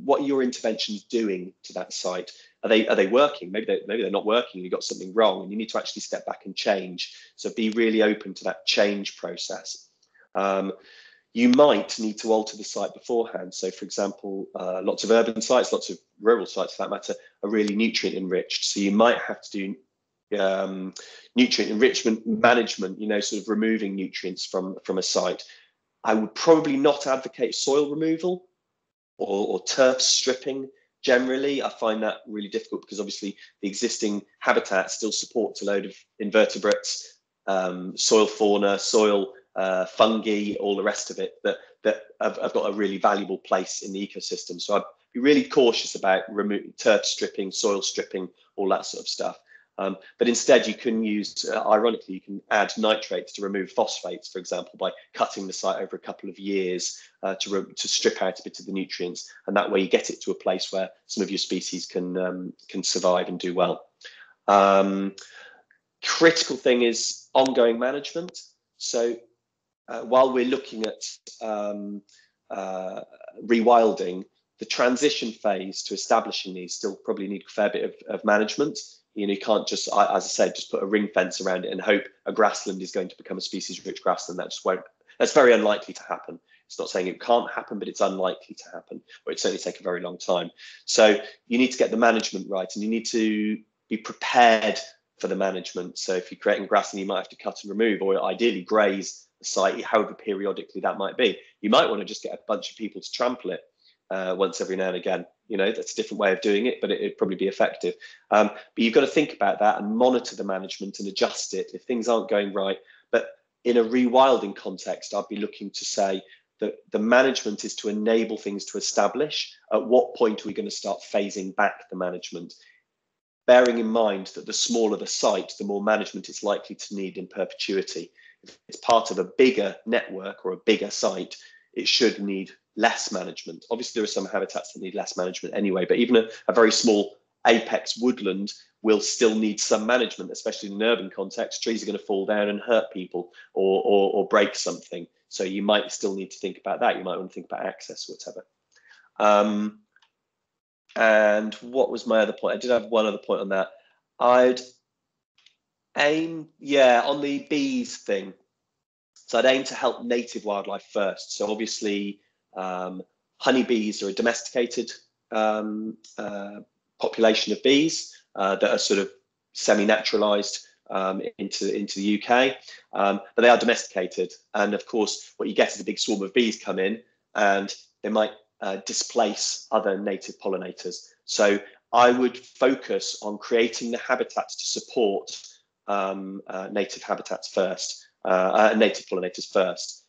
Speaker 2: what your interventions doing to that site. Are they working? Maybe they're not working. You've got something wrong, and you need to actually step back and change. So be really open to that change process. You might need to alter the site beforehand. So, for example, lots of urban sites, lots of rural sites, for that matter, are really nutrient enriched. So you might have to do nutrient enrichment management. Sort of removing nutrients from a site. I would probably not advocate soil removal or turf stripping. Generally, I find that really difficult because obviously the existing habitat still supports a load of invertebrates, soil fauna, soil fungi, all the rest of it that have got a really valuable place in the ecosystem. So I'd be really cautious about turf stripping, soil stripping, all that sort of stuff. But instead, you can use, ironically, you can add nitrates to remove phosphates, for example, by cutting the site over a couple of years to strip out a bit of the nutrients. And that way you get it to a place where some of your species can survive and do well. Critical thing is ongoing management. So while we're looking at rewilding, the transition phase to establishing these still probably need a fair bit of management. You can't just, as I said, just put a ring fence around it and hope a grassland is going to become a species-rich grassland. That just won't. That's very unlikely to happen. It's not saying it can't happen, but it's unlikely to happen, or it certainly take a very long time. So you need to get the management right, and you need to be prepared for the management. So if you're creating grassland, you might have to cut and remove, or ideally graze the site, however periodically that might be. You might want to just get a bunch of people to trample it once every now and again. You know, that's a different way of doing it, but it'd probably be effective. But you've got to think about that and monitor the management and adjust it if things aren't going right. But in a rewilding context, I'd be looking to say that the management is to enable things to establish. At what point are we going to start phasing back the management? Bearing in mind that the smaller the site, the more management it's likely to need in perpetuity. If it's part of a bigger network or a bigger site, it should need less management. Obviously, there are some habitats that need less management anyway, but even a very small apex woodland will still need some management, especially in an urban context. Trees are going to fall down and hurt people or break something. So you might still need to think about that. You might want to think about access or whatever. And what was my other point? I did have one other point on that. I'd aim, on the bees thing. So I'd aim to help native wildlife first. So obviously, honeybees are a domesticated population of bees that are sort of semi-naturalized into the UK, but they are domesticated. And of course, what you get is a big swarm of bees come in, and they might displace other native pollinators. So I would focus on creating the habitats to support native habitats first, native pollinators first.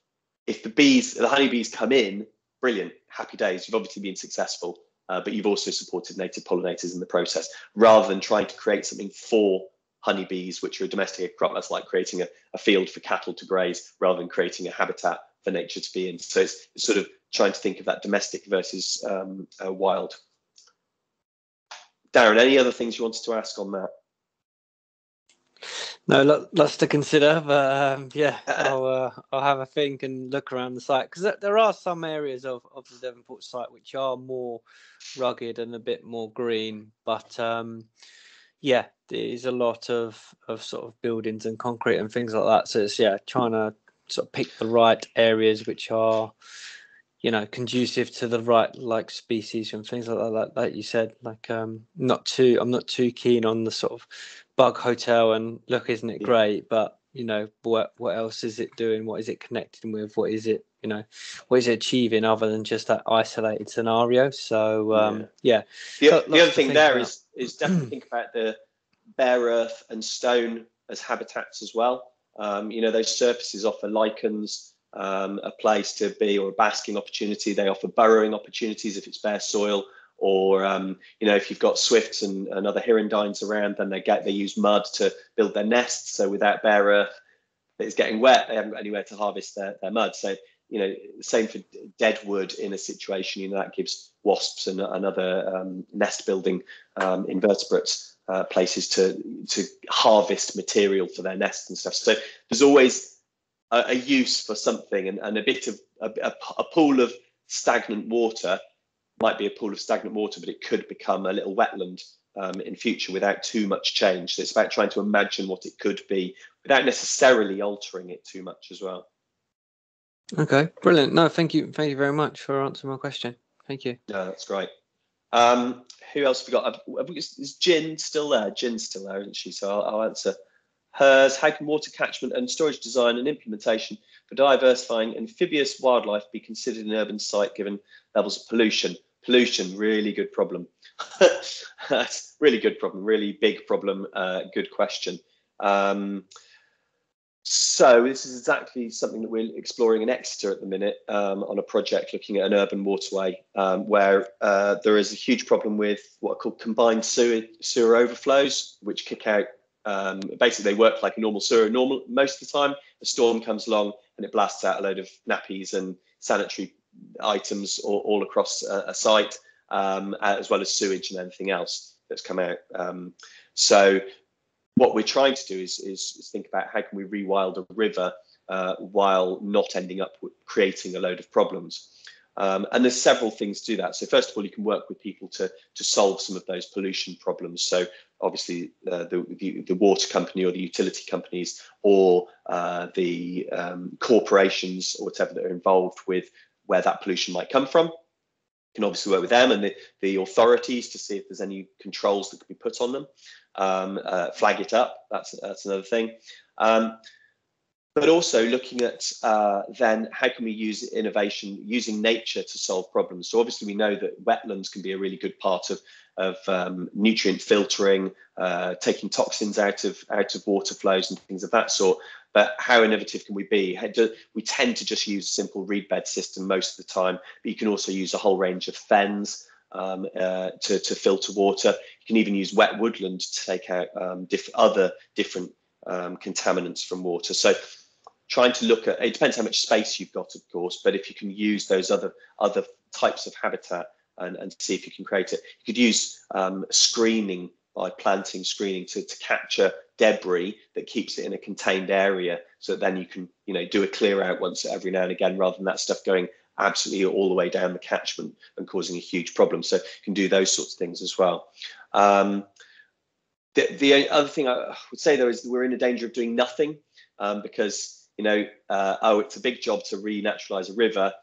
Speaker 2: If the honeybees come in, brilliant, happy days. You've obviously been successful, but you've also supported native pollinators in the process, rather than trying to create something for honeybees, which are a domesticated crop. That's like creating a field for cattle to graze, rather than creating a habitat for nature to be in. So it's sort of trying to think of that domestic versus wild. Darren, any other things you wanted to ask on that?
Speaker 6: No, lots to consider, but I'll have a think and look around the site, because there are some areas of the Devonport site which are more rugged and a bit more green, but there's a lot of sort of buildings and concrete and things like that. So it's trying to sort of pick the right areas which are, you know, conducive to the right like species and things like that. Like you said, like I'm not too keen on the sort of bug hotel and look, isn't it great? But you know, what else is it doing? What is it connecting with? What is it, you know, what is it achieving other than just that isolated scenario? So
Speaker 2: The other thing there is definitely think about the bare earth and stone as habitats as well. You know, those surfaces offer lichens a place to be, or a basking opportunity. They offer burrowing opportunities if it's bare soil, or you know, if you've got swifts and other hirundines around, then they use mud to build their nests. So without bare earth, it's getting wet, they haven't got anywhere to harvest their mud. So you know, same for dead wood in a situation, you know, that gives wasps and other nest building invertebrates places to harvest material for their nests and stuff. So there's always a use for something, and a bit of a pool of stagnant water might be a pool of stagnant water, but it could become a little wetland in future without too much change. So it's about trying to imagine what it could be without necessarily altering it too much as well.
Speaker 6: Okay, brilliant. No, thank you very much for answering my question. Thank you.
Speaker 2: No, that's great. Who else have we got? Is Jen still there? Jen's still there, isn't she? So I'll answer hers. How can water catchment and storage design and implementation for diversifying amphibious wildlife be considered an urban site given levels of pollution? Pollution, really good problem. That's really good problem, really big problem. Good question. So this is exactly something that we're exploring in Exeter at the minute on a project looking at an urban waterway where there is a huge problem with what are called combined sewer overflows, which kick out, basically they work like a normal sewer most of the time. A storm comes along and it blasts out a load of nappies and sanitary items all across a site, as well as sewage and everything else that's come out. So what we're trying to do is think about how can we rewild a river while not ending up with creating a load of problems. And there's several things to do that. So first of all, you can work with people to solve some of those pollution problems. So obviously the water company or the utility companies or the corporations or whatever that are involved with where that pollution might come from. You can obviously work with them and the authorities to see if there's any controls that could be put on them. Flag it up, that's another thing. but also looking at then how can we use innovation using nature to solve problems. So obviously we know that wetlands can be a really good part of nutrient filtering, taking toxins out of water flows and things of that sort. But how innovative can we be? We tend to just use a simple reed bed system most of the time, but you can also use a whole range of fens to filter water. You can even use wet woodland to take out other different contaminants from water. So trying to look at, it depends how much space you've got, of course, but if you can use those other types of habitat and see if you can create it. You could use screening, by planting screening to capture debris that keeps it in a contained area, so that then you can do a clear out once every now and again, rather than that stuff going absolutely all the way down the catchment and causing a huge problem. So you can do those sorts of things as well. The other thing I would say though is we're in a danger of doing nothing, because it's a big job to renaturalize a river,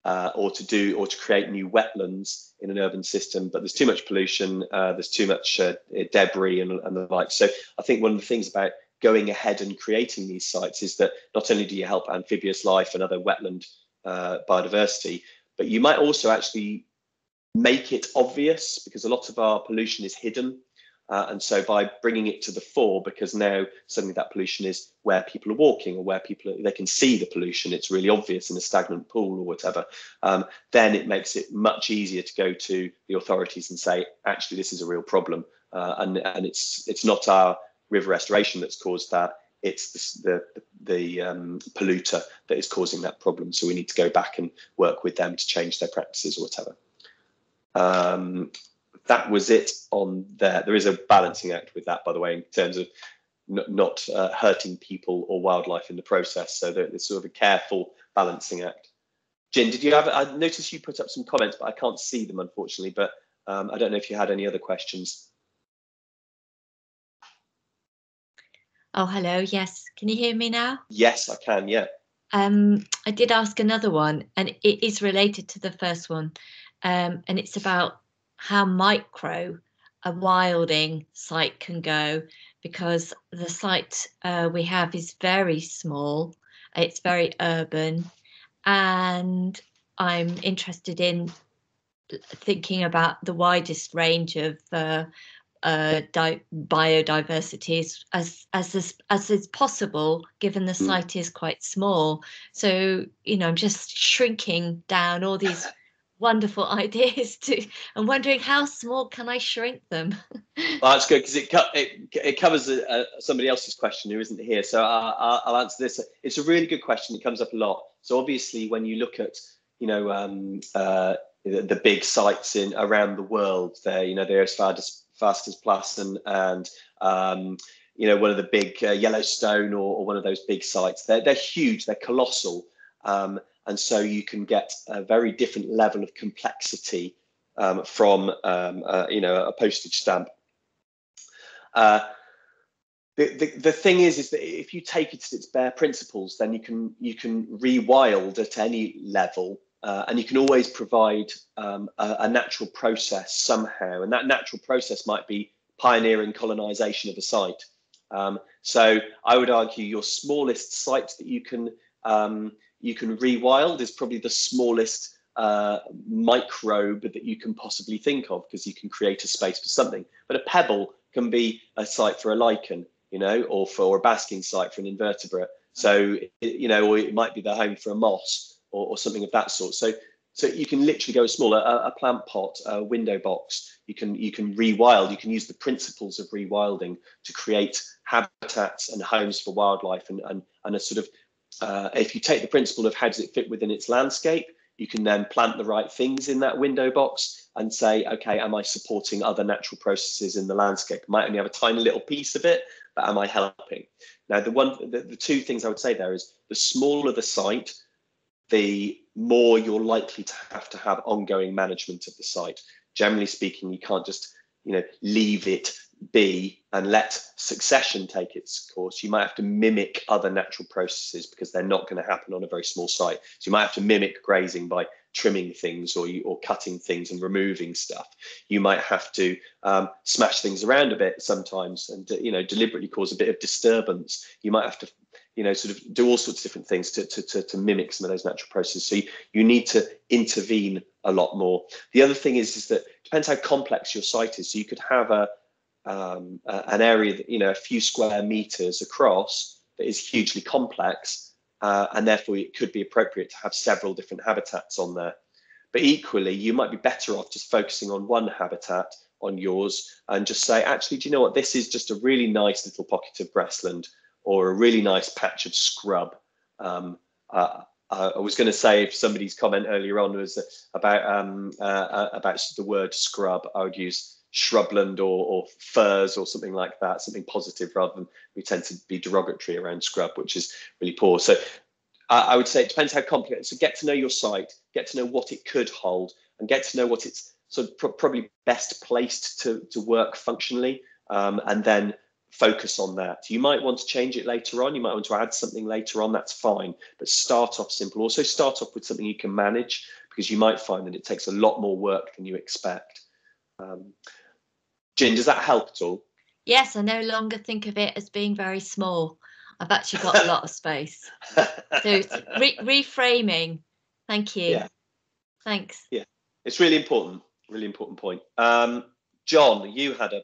Speaker 2: or to create new wetlands in an urban system, but there's too much pollution, there's too much debris and the like. So I think one of the things about going ahead and creating these sites is that not only do you help amphibious life and other wetland biodiversity, but you might also actually make it obvious, because a lot of our pollution is hidden. And so by bringing it to the fore, because now suddenly that pollution is where people are walking, or where they can see the pollution, it's really obvious in a stagnant pool or whatever, then it makes it much easier to go to the authorities and say, actually, this is a real problem. And it's not our river restoration that's caused that, it's the polluter that is causing that problem. So we need to go back and work with them to change their practices or whatever. That was it on there. There is a balancing act with that, by the way, in terms of not hurting people or wildlife in the process. So there's sort of a careful balancing act. Jen, did you have? I noticed you put up some comments, but I can't see them, unfortunately. But I don't know if you had any other questions.
Speaker 7: Oh, hello. Yes. Can you hear me now?
Speaker 2: Yes, I can. Yeah.
Speaker 7: I did ask another one, and it is related to the first one, and it's about how micro a wilding site can go, because the site we have is very small, it's very urban, and I'm interested in thinking about the widest range of biodiversity as is possible, given the site is quite small. So I'm just shrinking down all these wonderful ideas I'm wondering, how small can I shrink them?
Speaker 2: Well, that's good, because it covers somebody else's question who isn't here. So I'll answer this. It's a really good question. It comes up a lot. So obviously, when you look at the big sites around the world, they're as fast as Plus and one of the big Yellowstone or one of those big sites. They're huge. They're colossal. And so you can get a very different level of complexity from a postage stamp. The thing is that if you take it to its bare principles, then you can rewild at any level, and you can always provide a natural process somehow, and that natural process might be pioneering colonization of a site. So I would argue your smallest site that you can rewild is probably the smallest microbe that you can possibly think of, because you can create a space for something. But a pebble can be a site for a lichen, or for a basking site for an invertebrate. So, or it might be the home for a moss or something of that sort. So you can literally go as small. A plant pot, a window box. You can rewild. You can use the principles of rewilding to create habitats and homes for wildlife, and a sort of if you take the principle of how does it fit within its landscape, you can then plant the right things in that window box and say, okay, am I supporting other natural processes in the landscape? I might only have a tiny little piece of it, but am I helping? Now, the two things I would say there is, the smaller the site, the more you're likely to have ongoing management of the site. Generally speaking, you can't just leave it be and let succession take its course. You might have to mimic other natural processes, because they're not going to happen on a very small site. So you might have to mimic grazing by trimming things or cutting things and removing stuff. You might have to smash things around a bit sometimes and deliberately cause a bit of disturbance. You might have to sort of do all sorts of different things to mimic some of those natural processes. So you need to intervene a lot more. The other thing is that it depends how complex your site is. So you could have an area that, a few square meters across that is hugely complex, and therefore it could be appropriate to have several different habitats on there. But equally, you might be better off just focusing on one habitat on yours and just say, actually, do you know what? This is just a really nice little pocket of grassland or a really nice patch of scrub. I was going to say, if somebody's comment earlier on was about the word scrub, I would use shrubland or furze or something like that, something positive, rather than we tend to be derogatory around scrub, which is really poor. So I would say it depends how complicated. So get to know your site, get to know what it could hold, and get to know what it's sort of probably best placed to work functionally, and then focus on that. You might want to change it later on. You might want to add something later on. That's fine. But start off simple. Also start off with something you can manage, because you might find that it takes a lot more work than you expect. Jin, does that help at all?
Speaker 7: Yes, I no longer think of it as being very small. I've actually got a lot of space. So it's reframing. Thank you.
Speaker 2: Yeah.
Speaker 7: Thanks.
Speaker 2: Yeah, it's really important point. John, you had a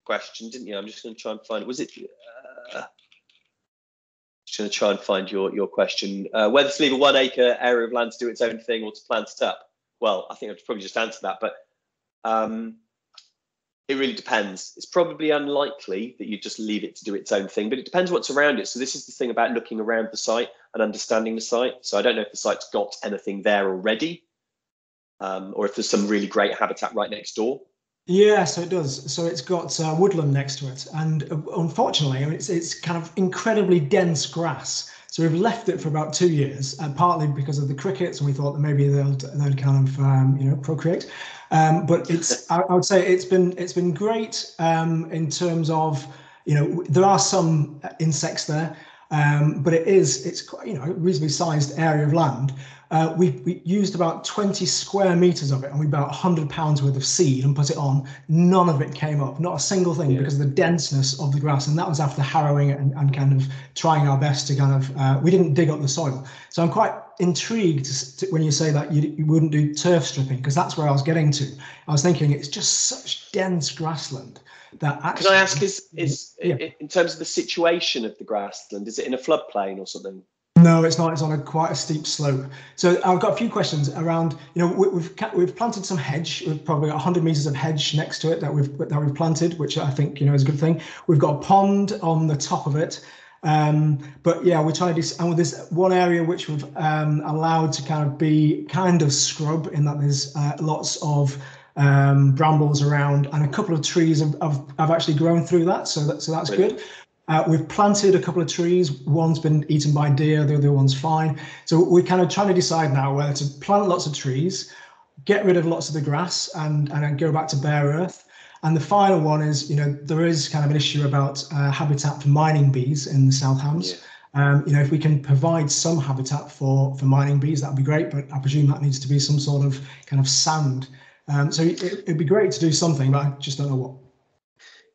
Speaker 2: question, didn't you? I'm just going to try and find it. Was it? Just going to try and find your question. Whether to leave a 1 acre area of land to do its own thing or to plant it up. Well, I think I've probably just answered that, but it really depends. It's probably unlikely that you just leave it to do its own thing, but it depends what's around it. So this is the thing about looking around the site and understanding the site. So I don't know if the site's got anything there already, or if there's some really great habitat right next door.
Speaker 8: Yeah, so it does. So it's got woodland next to it, and unfortunately, it's kind of incredibly dense grass. So we've left it for about 2 years, partly because of the crickets, and we thought that maybe they'll kind of procreate. But it's I would say it's been great in terms of, there are some insects there, but it's quite, a reasonably sized area of land. We used about 20 square meters of it, and we bought £100 worth of seed and put it on. None of it came up, not a single thing, because of the denseness of the grass. And that was after harrowing it and kind of trying our best to kind of, we didn't dig up the soil. So I'm quite intrigued when you say that you wouldn't do turf stripping, because that's where I was getting to. I was thinking it's just such dense grassland that actually.
Speaker 2: Can I ask, is in terms of the situation of the grassland, is it in a floodplain or something?
Speaker 8: No, it's not. It's on quite a steep slope. So I've got a few questions around. We've planted some hedge. We've probably got 100 meters of hedge next to it that we've planted, which I think is a good thing. We've got a pond on the top of it. But yeah, we're trying to do, and there's one area which we've allowed to kind of be kind of scrub, in that there's lots of brambles around, and a couple of trees have actually grown through that. So that's good. We've planted a couple of trees. One's been eaten by deer, the other one's fine. So we're kind of trying to decide now whether to plant lots of trees, get rid of lots of the grass, and then go back to bare earth. And the final one is, there is kind of an issue about habitat for mining bees in the South Hams. Yeah. If we can provide some habitat for mining bees, that'd be great. But I presume that needs to be some sort of kind of sand. So it'd be great to do something, but I just don't know what.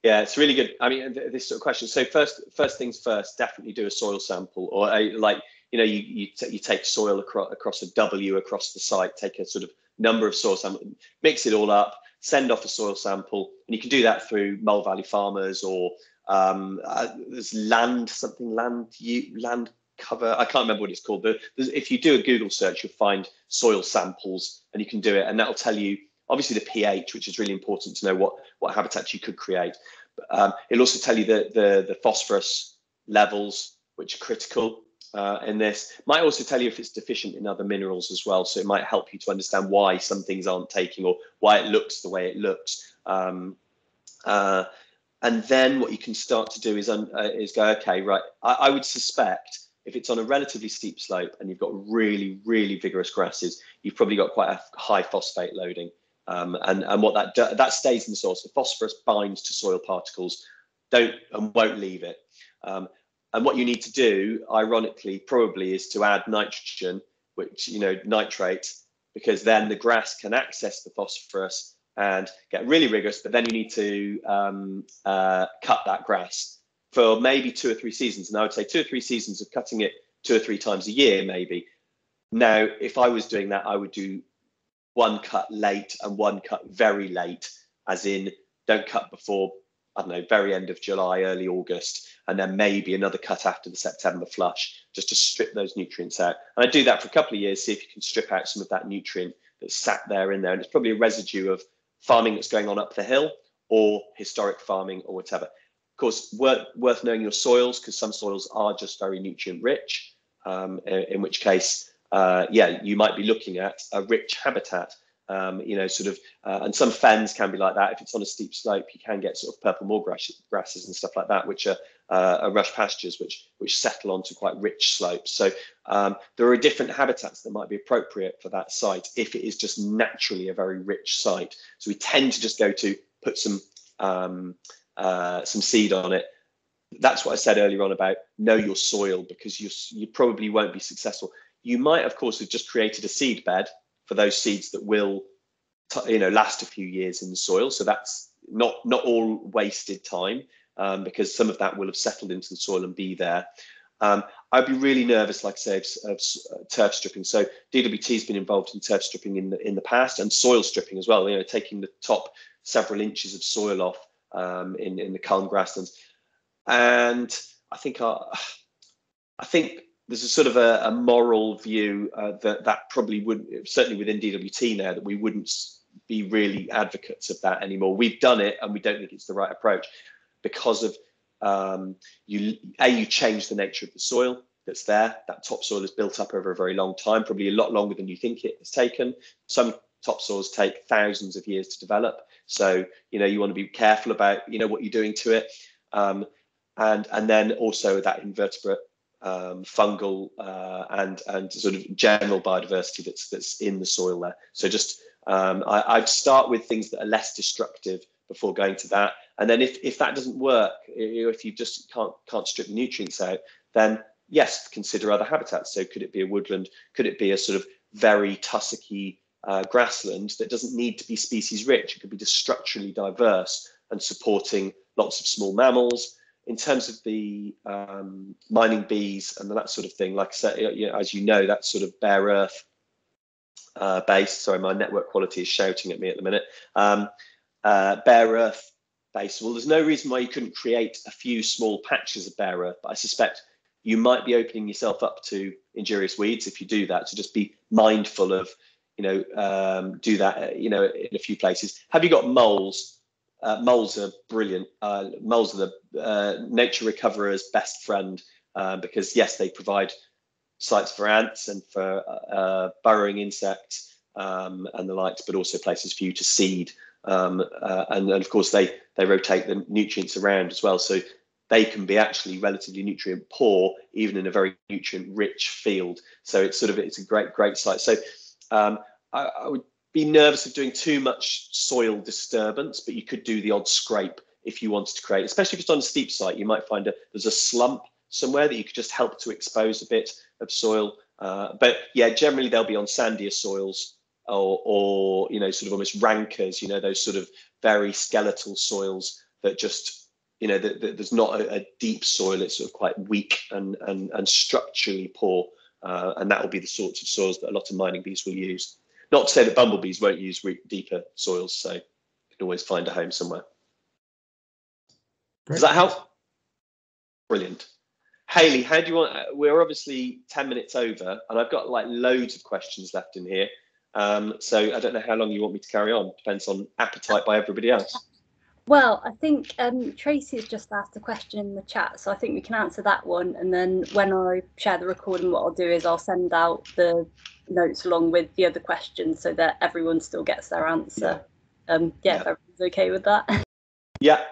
Speaker 2: Yeah, it's really good. I mean, this sort of question. So first things first, definitely do a soil sample, or you take soil across a W across the site, take a sort of number of soil samples, mix it all up, send off a soil sample, and you can do that through Mole Valley Farmers, or there's land cover. I can't remember what it's called, but if you do a Google search, you'll find soil samples, and you can do it, and that'll tell you obviously the pH, which is really important to know what habitats you could create. But it'll also tell you the phosphorus levels, which are critical in this. Might also tell you if it's deficient in other minerals as well. So it might help you to understand why some things aren't taking, or why it looks the way it looks. And then what you can start to do is go, okay, right. I would suspect if it's on a relatively steep slope and you've got really, really vigorous grasses, you've probably got quite a high phosphate loading. And what that stays in the soil. So phosphorus binds to soil particles, won't leave it. And what you need to do, ironically, probably is to add nitrogen, which, nitrate, because then the grass can access the phosphorus and get really rigorous. But then you need to cut that grass. for maybe 2 or 3 seasons. And I would say 2 or 3 seasons of cutting it 2 or 3 times a year, maybe. Now, if I was doing that, I would do 1 cut late and 1 cut very late, as in don't cut before, I don't know, very end of July, early August, and then maybe another cut after the September flush, just to strip those nutrients out. And I do that for a couple of years, see if you can strip out some of that nutrient that's sat there in there. And it's probably a residue of farming that's going on up the hill or historic farming or whatever. Of course, worth knowing your soils, because some soils are just very nutrient rich, in which case, yeah, you might be looking at a rich habitat. You know, sort of, and some fens can be like that. If it's on a steep slope, you can get sort of purple moor grasses and stuff like that, which are rush pastures, which settle onto quite rich slopes. So there are different habitats that might be appropriate for that site if it is just naturally a very rich site. So we tend to just go to put some seed on it. That's what I said earlier on about know your soil, because you probably won't be successful. You might, of course, have just created a seed bed for those seeds that will, you know, last a few years in the soil. So that's not all wasted time, because some of that will have settled into the soil and be there. I'd be really nervous, like I say, of turf stripping. So DWT has been involved in turf stripping in the past, and soil stripping as well. You know, taking the top several inches of soil off in the calm grasslands. And I think there's a sort of a moral view that probably wouldn't, certainly within DWT now, that we wouldn't be really advocates of that anymore. We've done it and we don't think it's the right approach, because of you change the nature of the soil that's there. That topsoil is built up over a very long time, probably a lot longer than you think it has taken. Some topsoils take thousands of years to develop. So, you know, you want to be careful about, you know, what you're doing to it. And then also that invertebrate, fungal and sort of general biodiversity that's in the soil there. So just I'd start with things that are less destructive before going to that. And then if that doesn't work, if you just can't strip the nutrients out, then yes, consider other habitats. So could it be a woodland? Could it be a sort of very tussocky grassland that doesn't need to be species rich? It could be just structurally diverse and supporting lots of small mammals. In terms of the mining bees and that sort of thing, like I said, you know, as you know, that's sort of bare earth based. Sorry, my network quality is shouting at me at the minute. Bare earth based. Well, there's no reason why you couldn't create a few small patches of bare earth, but I suspect you might be opening yourself up to injurious weeds if you do that. So just be mindful of, you know, do that, you know, in a few places. Have you got moles? Moles are brilliant. Moles are the nature recoverer's best friend, because yes, they provide sites for ants and for burrowing insects and the likes, but also places for you to seed. And of course, they rotate the nutrients around as well, so they can be actually relatively nutrient poor, even in a very nutrient rich field. So it's a great site. So I would be nervous of doing too much soil disturbance, but you could do the odd scrape if you wanted to create, especially if it's on a steep site. You might find there's a slump somewhere that you could just help to expose a bit of soil. But yeah, generally they'll be on sandier soils or you know, sort of almost rankers, you know, those sort of very skeletal soils that just, you know, there's not a deep soil. It's sort of quite weak and structurally poor. And that will be the sorts of soils that a lot of mining bees will use. Not to say that bumblebees won't use deeper soils, so you can always find a home somewhere. Great. Does that help? Brilliant. Hayley, how do you want? We're obviously 10 minutes over, and I've got like loads of questions left in here. So I don't know how long you want me to carry on. Depends on appetite by everybody else.
Speaker 1: Well, I think Tracy's just asked a question in the chat, so I think we can answer that one. And then when I share the recording, what I'll do is I'll send out the notes along with the other questions so that everyone still gets their answer. Yeah, if everyone's okay with that.
Speaker 2: Yeah.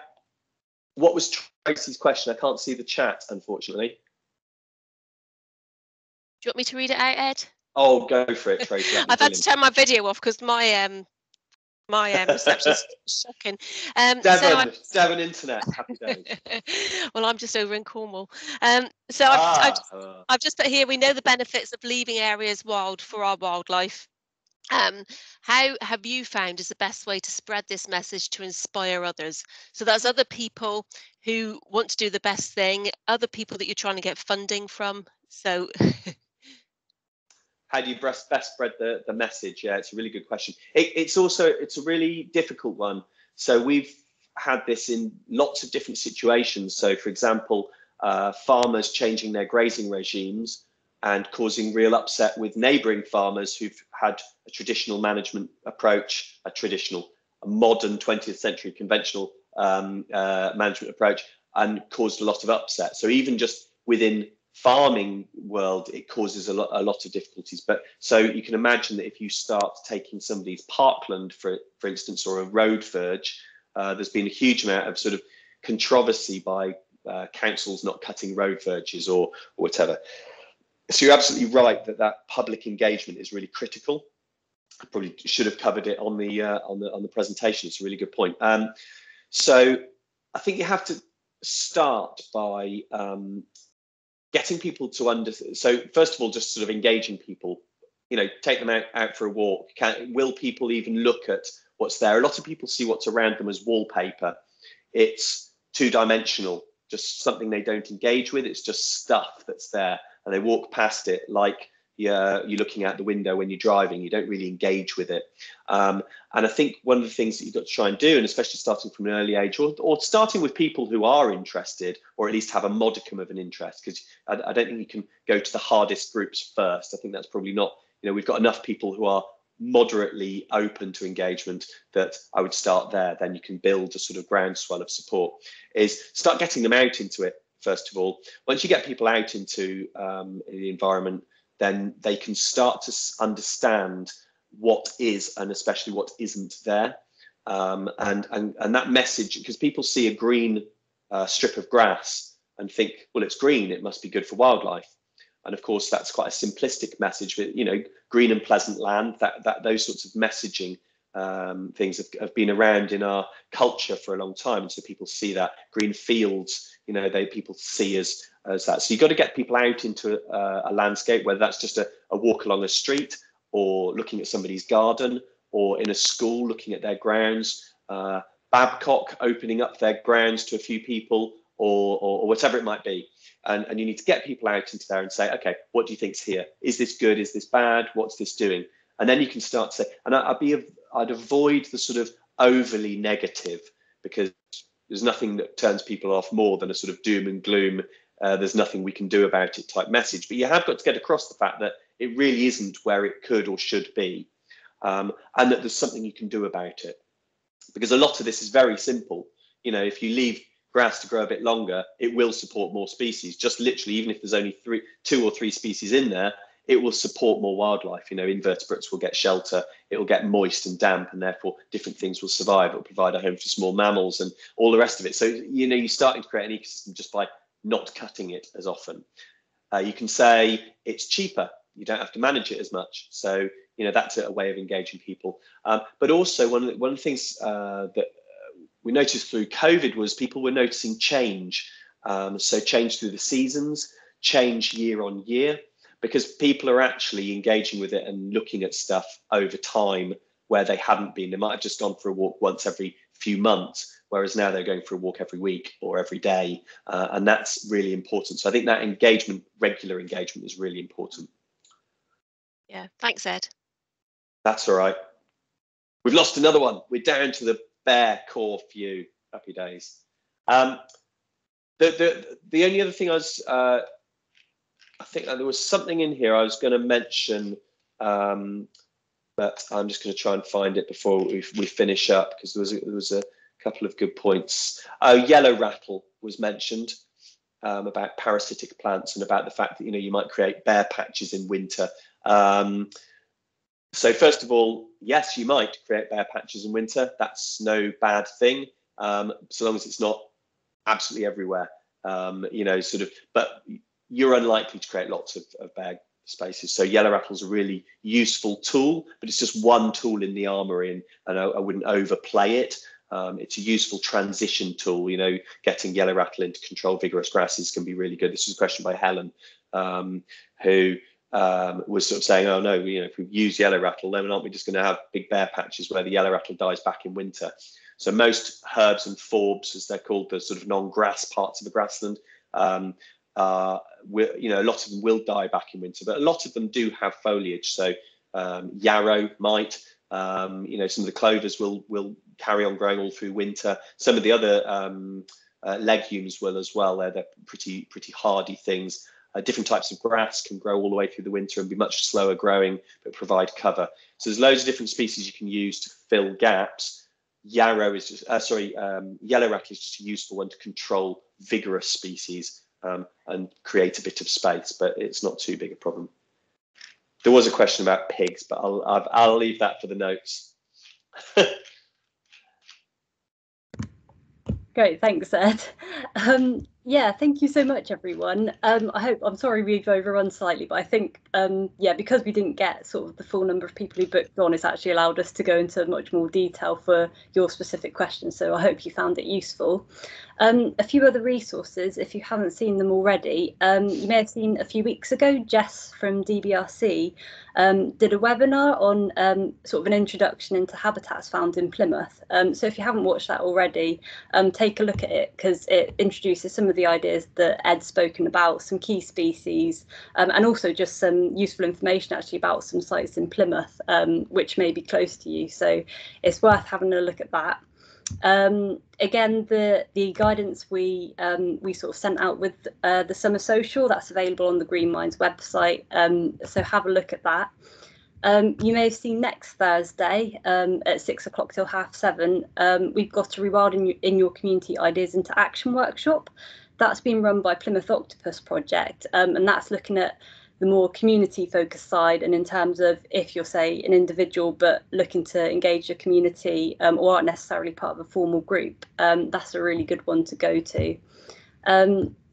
Speaker 2: What was Tracy's question? I can't see the chat, unfortunately.
Speaker 9: Do you want me to read it out, Ed?
Speaker 2: Oh, go for it, Tracy.
Speaker 9: I've had to turn my video off because my reception's shocking.
Speaker 2: Devon internet, happy days.
Speaker 9: Well, I'm just over in Cornwall. So I've just put here, we know the benefits of leaving areas wild for our wildlife. How have you found is the best way to spread this message to inspire others? So that's other people who want to do the best thing, other people that you're trying to get funding from. So
Speaker 2: how do you best spread the message? Yeah, it's a really good question. It's a really difficult one. So we've had this in lots of different situations. So for example, farmers changing their grazing regimes and causing real upset with neighbouring farmers who've had a traditional management approach, a modern 20th century conventional management approach, and caused a lot of upset. So even just within farming world, it causes a lot of difficulties. But so you can imagine that if you start taking somebody's parkland, for instance, or a road verge, there's been a huge amount of sort of controversy by councils not cutting road verges or whatever. So you're absolutely right that public engagement is really critical. I probably should have covered it on the presentation. It's a really good point. So I think you have to start by getting people to understand. So first of all, just sort of engaging people. Take them out for a walk. Will people even look at what's there? A lot of people see what's around them as wallpaper. It's two-dimensional, just something they don't engage with. It's just stuff that's there, and they walk past it like you're looking out the window when you're driving. You don't really engage with it. And I think one of the things that you've got to try and do, and especially starting from an early age, or starting with people who are interested, or at least have a modicum of an interest, because I don't think you can go to the hardest groups first. I think that's probably not, we've got enough people who are moderately open to engagement that I would start there. Then you can build a sort of groundswell of support. Is start getting them out into it, first of all. Once you get people out into the environment, then they can start to understand what is and especially what isn't there. And that message, because people see a green strip of grass and think, well, it's green, it must be good for wildlife. And of course, that's quite a simplistic message, but green and pleasant land, that those sorts of messaging things have been around in our culture for a long time. And so people see that green fields, people see as that. So you've got to get people out into a landscape, whether that's just a walk along a street, or looking at somebody's garden, or in a school looking at their grounds, Babcock opening up their grounds to a few people, or whatever it might be. And you need to get people out into there and say, okay, what do you think's here? Is this good? Is this bad? What's this doing? And then you can start to say, and I'd avoid the sort of overly negative, because there's nothing that turns people off more than a sort of doom and gloom, there's nothing we can do about it type message. But you have got to get across the fact that it really isn't where it could or should be, and that there's something you can do about it. Because a lot of this is very simple. If you leave grass to grow a bit longer, it will support more species. Just literally, even if there's only 2 or 3 species in there, it will support more wildlife. Invertebrates will get shelter, it will get moist and damp, and therefore different things will survive. It will provide a home for small mammals and all the rest of it. So, you're starting to create an ecosystem just by not cutting it as often. You can say it's cheaper. You don't have to manage it as much. So, that's a way of engaging people. But also one of the things that we noticed through COVID was people were noticing change. So change through the seasons, change year on year, because people are actually engaging with it and looking at stuff over time where they hadn't been. They might have just gone for a walk once every few months, whereas now they're going for a walk every week or every day. And that's really important. So I think that engagement, regular engagement, is really important.
Speaker 9: Yeah, thanks, Ed.
Speaker 2: That's all right. We've lost another one. We're down to the bare core few. Happy days. The only other thing I think there was something in here I was going to mention, but I'm just going to try and find it before we finish up, because there was a couple of good points. Yellow rattle was mentioned, about parasitic plants and about the fact that you might create bare patches in winter. So first of all, yes, you might create bare patches in winter. That's no bad thing, so long as it's not absolutely everywhere. But you're unlikely to create lots of bare spaces. So yellow rattle's a really useful tool, but it's just one tool in the armory, and I wouldn't overplay it. It's a useful transition tool. Getting yellow rattle into controlled vigorous grasses can be really good. This was a question by Helen, who was sort of saying, oh no, if we use yellow rattle, then aren't we just going to have big bare patches where the yellow rattle dies back in winter? So most herbs and forbs, as they're called, the sort of non-grass parts of the grassland, a lot of them will die back in winter, but a lot of them do have foliage. So yarrow might, some of the clovers will carry on growing all through winter. Some of the other legumes will as well. They're pretty hardy things. Different types of grass can grow all the way through the winter and be much slower growing, but provide cover. So there's loads of different species you can use to fill gaps. Yarrow is just, yellow rattle is just a useful one to control vigorous species and create a bit of space, but it's not too big a problem. There was a question about pigs, but I'll leave that for the notes.
Speaker 1: Great, thanks, Ed. Yeah, thank you so much, everyone. I'm sorry we've overrun slightly, but I think, because we didn't get sort of the full number of people who booked on, it's actually allowed us to go into much more detail for your specific questions. So I hope you found it useful. A few other resources, if you haven't seen them already, you may have seen a few weeks ago, Jess from DBRC did a webinar on sort of an introduction into habitats found in Plymouth. So if you haven't watched that already, take a look at it, because it introduces some of the ideas that Ed's spoken about, some key species, and also just some useful information actually about some sites in Plymouth, which may be close to you. So it's worth having a look at that. Again, the guidance we sort of sent out with the summer social, that's available on the Green Minds website, so have a look at that. You may have seen next Thursday at 6 o'clock till 7:30, we've got a Rewilding in Your Community Ideas into Action workshop. That's been run by Plymouth Octopus Project, and that's looking at the more community focused side, and in terms of if you're, say, an individual but looking to engage your community or aren't necessarily part of a formal group, that's a really good one to go to.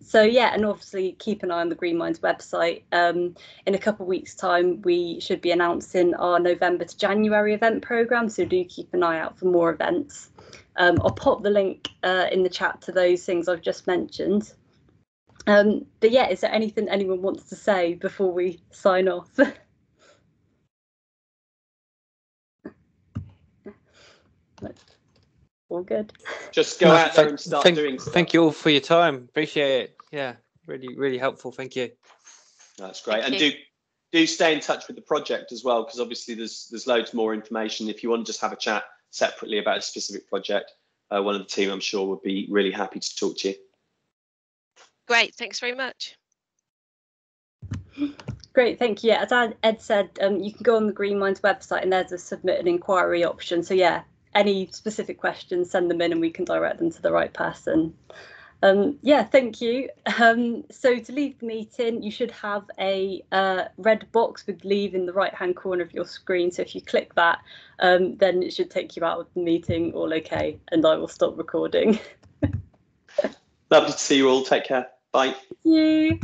Speaker 1: So yeah, and obviously keep an eye on the Green Minds website. In a couple of weeks' time, we should be announcing our November to January event programme, so do keep an eye out for more events. I'll pop the link in the chat to those things I've just mentioned. But yeah, is there anything anyone wants to say before we sign off? All good.
Speaker 2: Just go out there and start doing stuff.
Speaker 6: Thank you all for your time. Appreciate it. Yeah, really helpful. Thank you.
Speaker 2: That's great. And do stay in touch with the project as well, because obviously there's loads more information. If you want to just have a chat separately about a specific project, one of the team, I'm sure, would be really happy to talk to you.
Speaker 9: Great, thanks very much.
Speaker 1: Great, thank you. Yeah, as Ed said, you can go on the Green Minds website and there's a submit an inquiry option. So yeah, any specific questions, send them in and we can direct them to the right person. Yeah, thank you. So to leave the meeting, you should have a red box with leave in the right hand corner of your screen. So if you click that, then it should take you out of the meeting, all okay, and I will stop recording.
Speaker 2: Lovely to see you all. Take care. Bye.
Speaker 1: Thank you.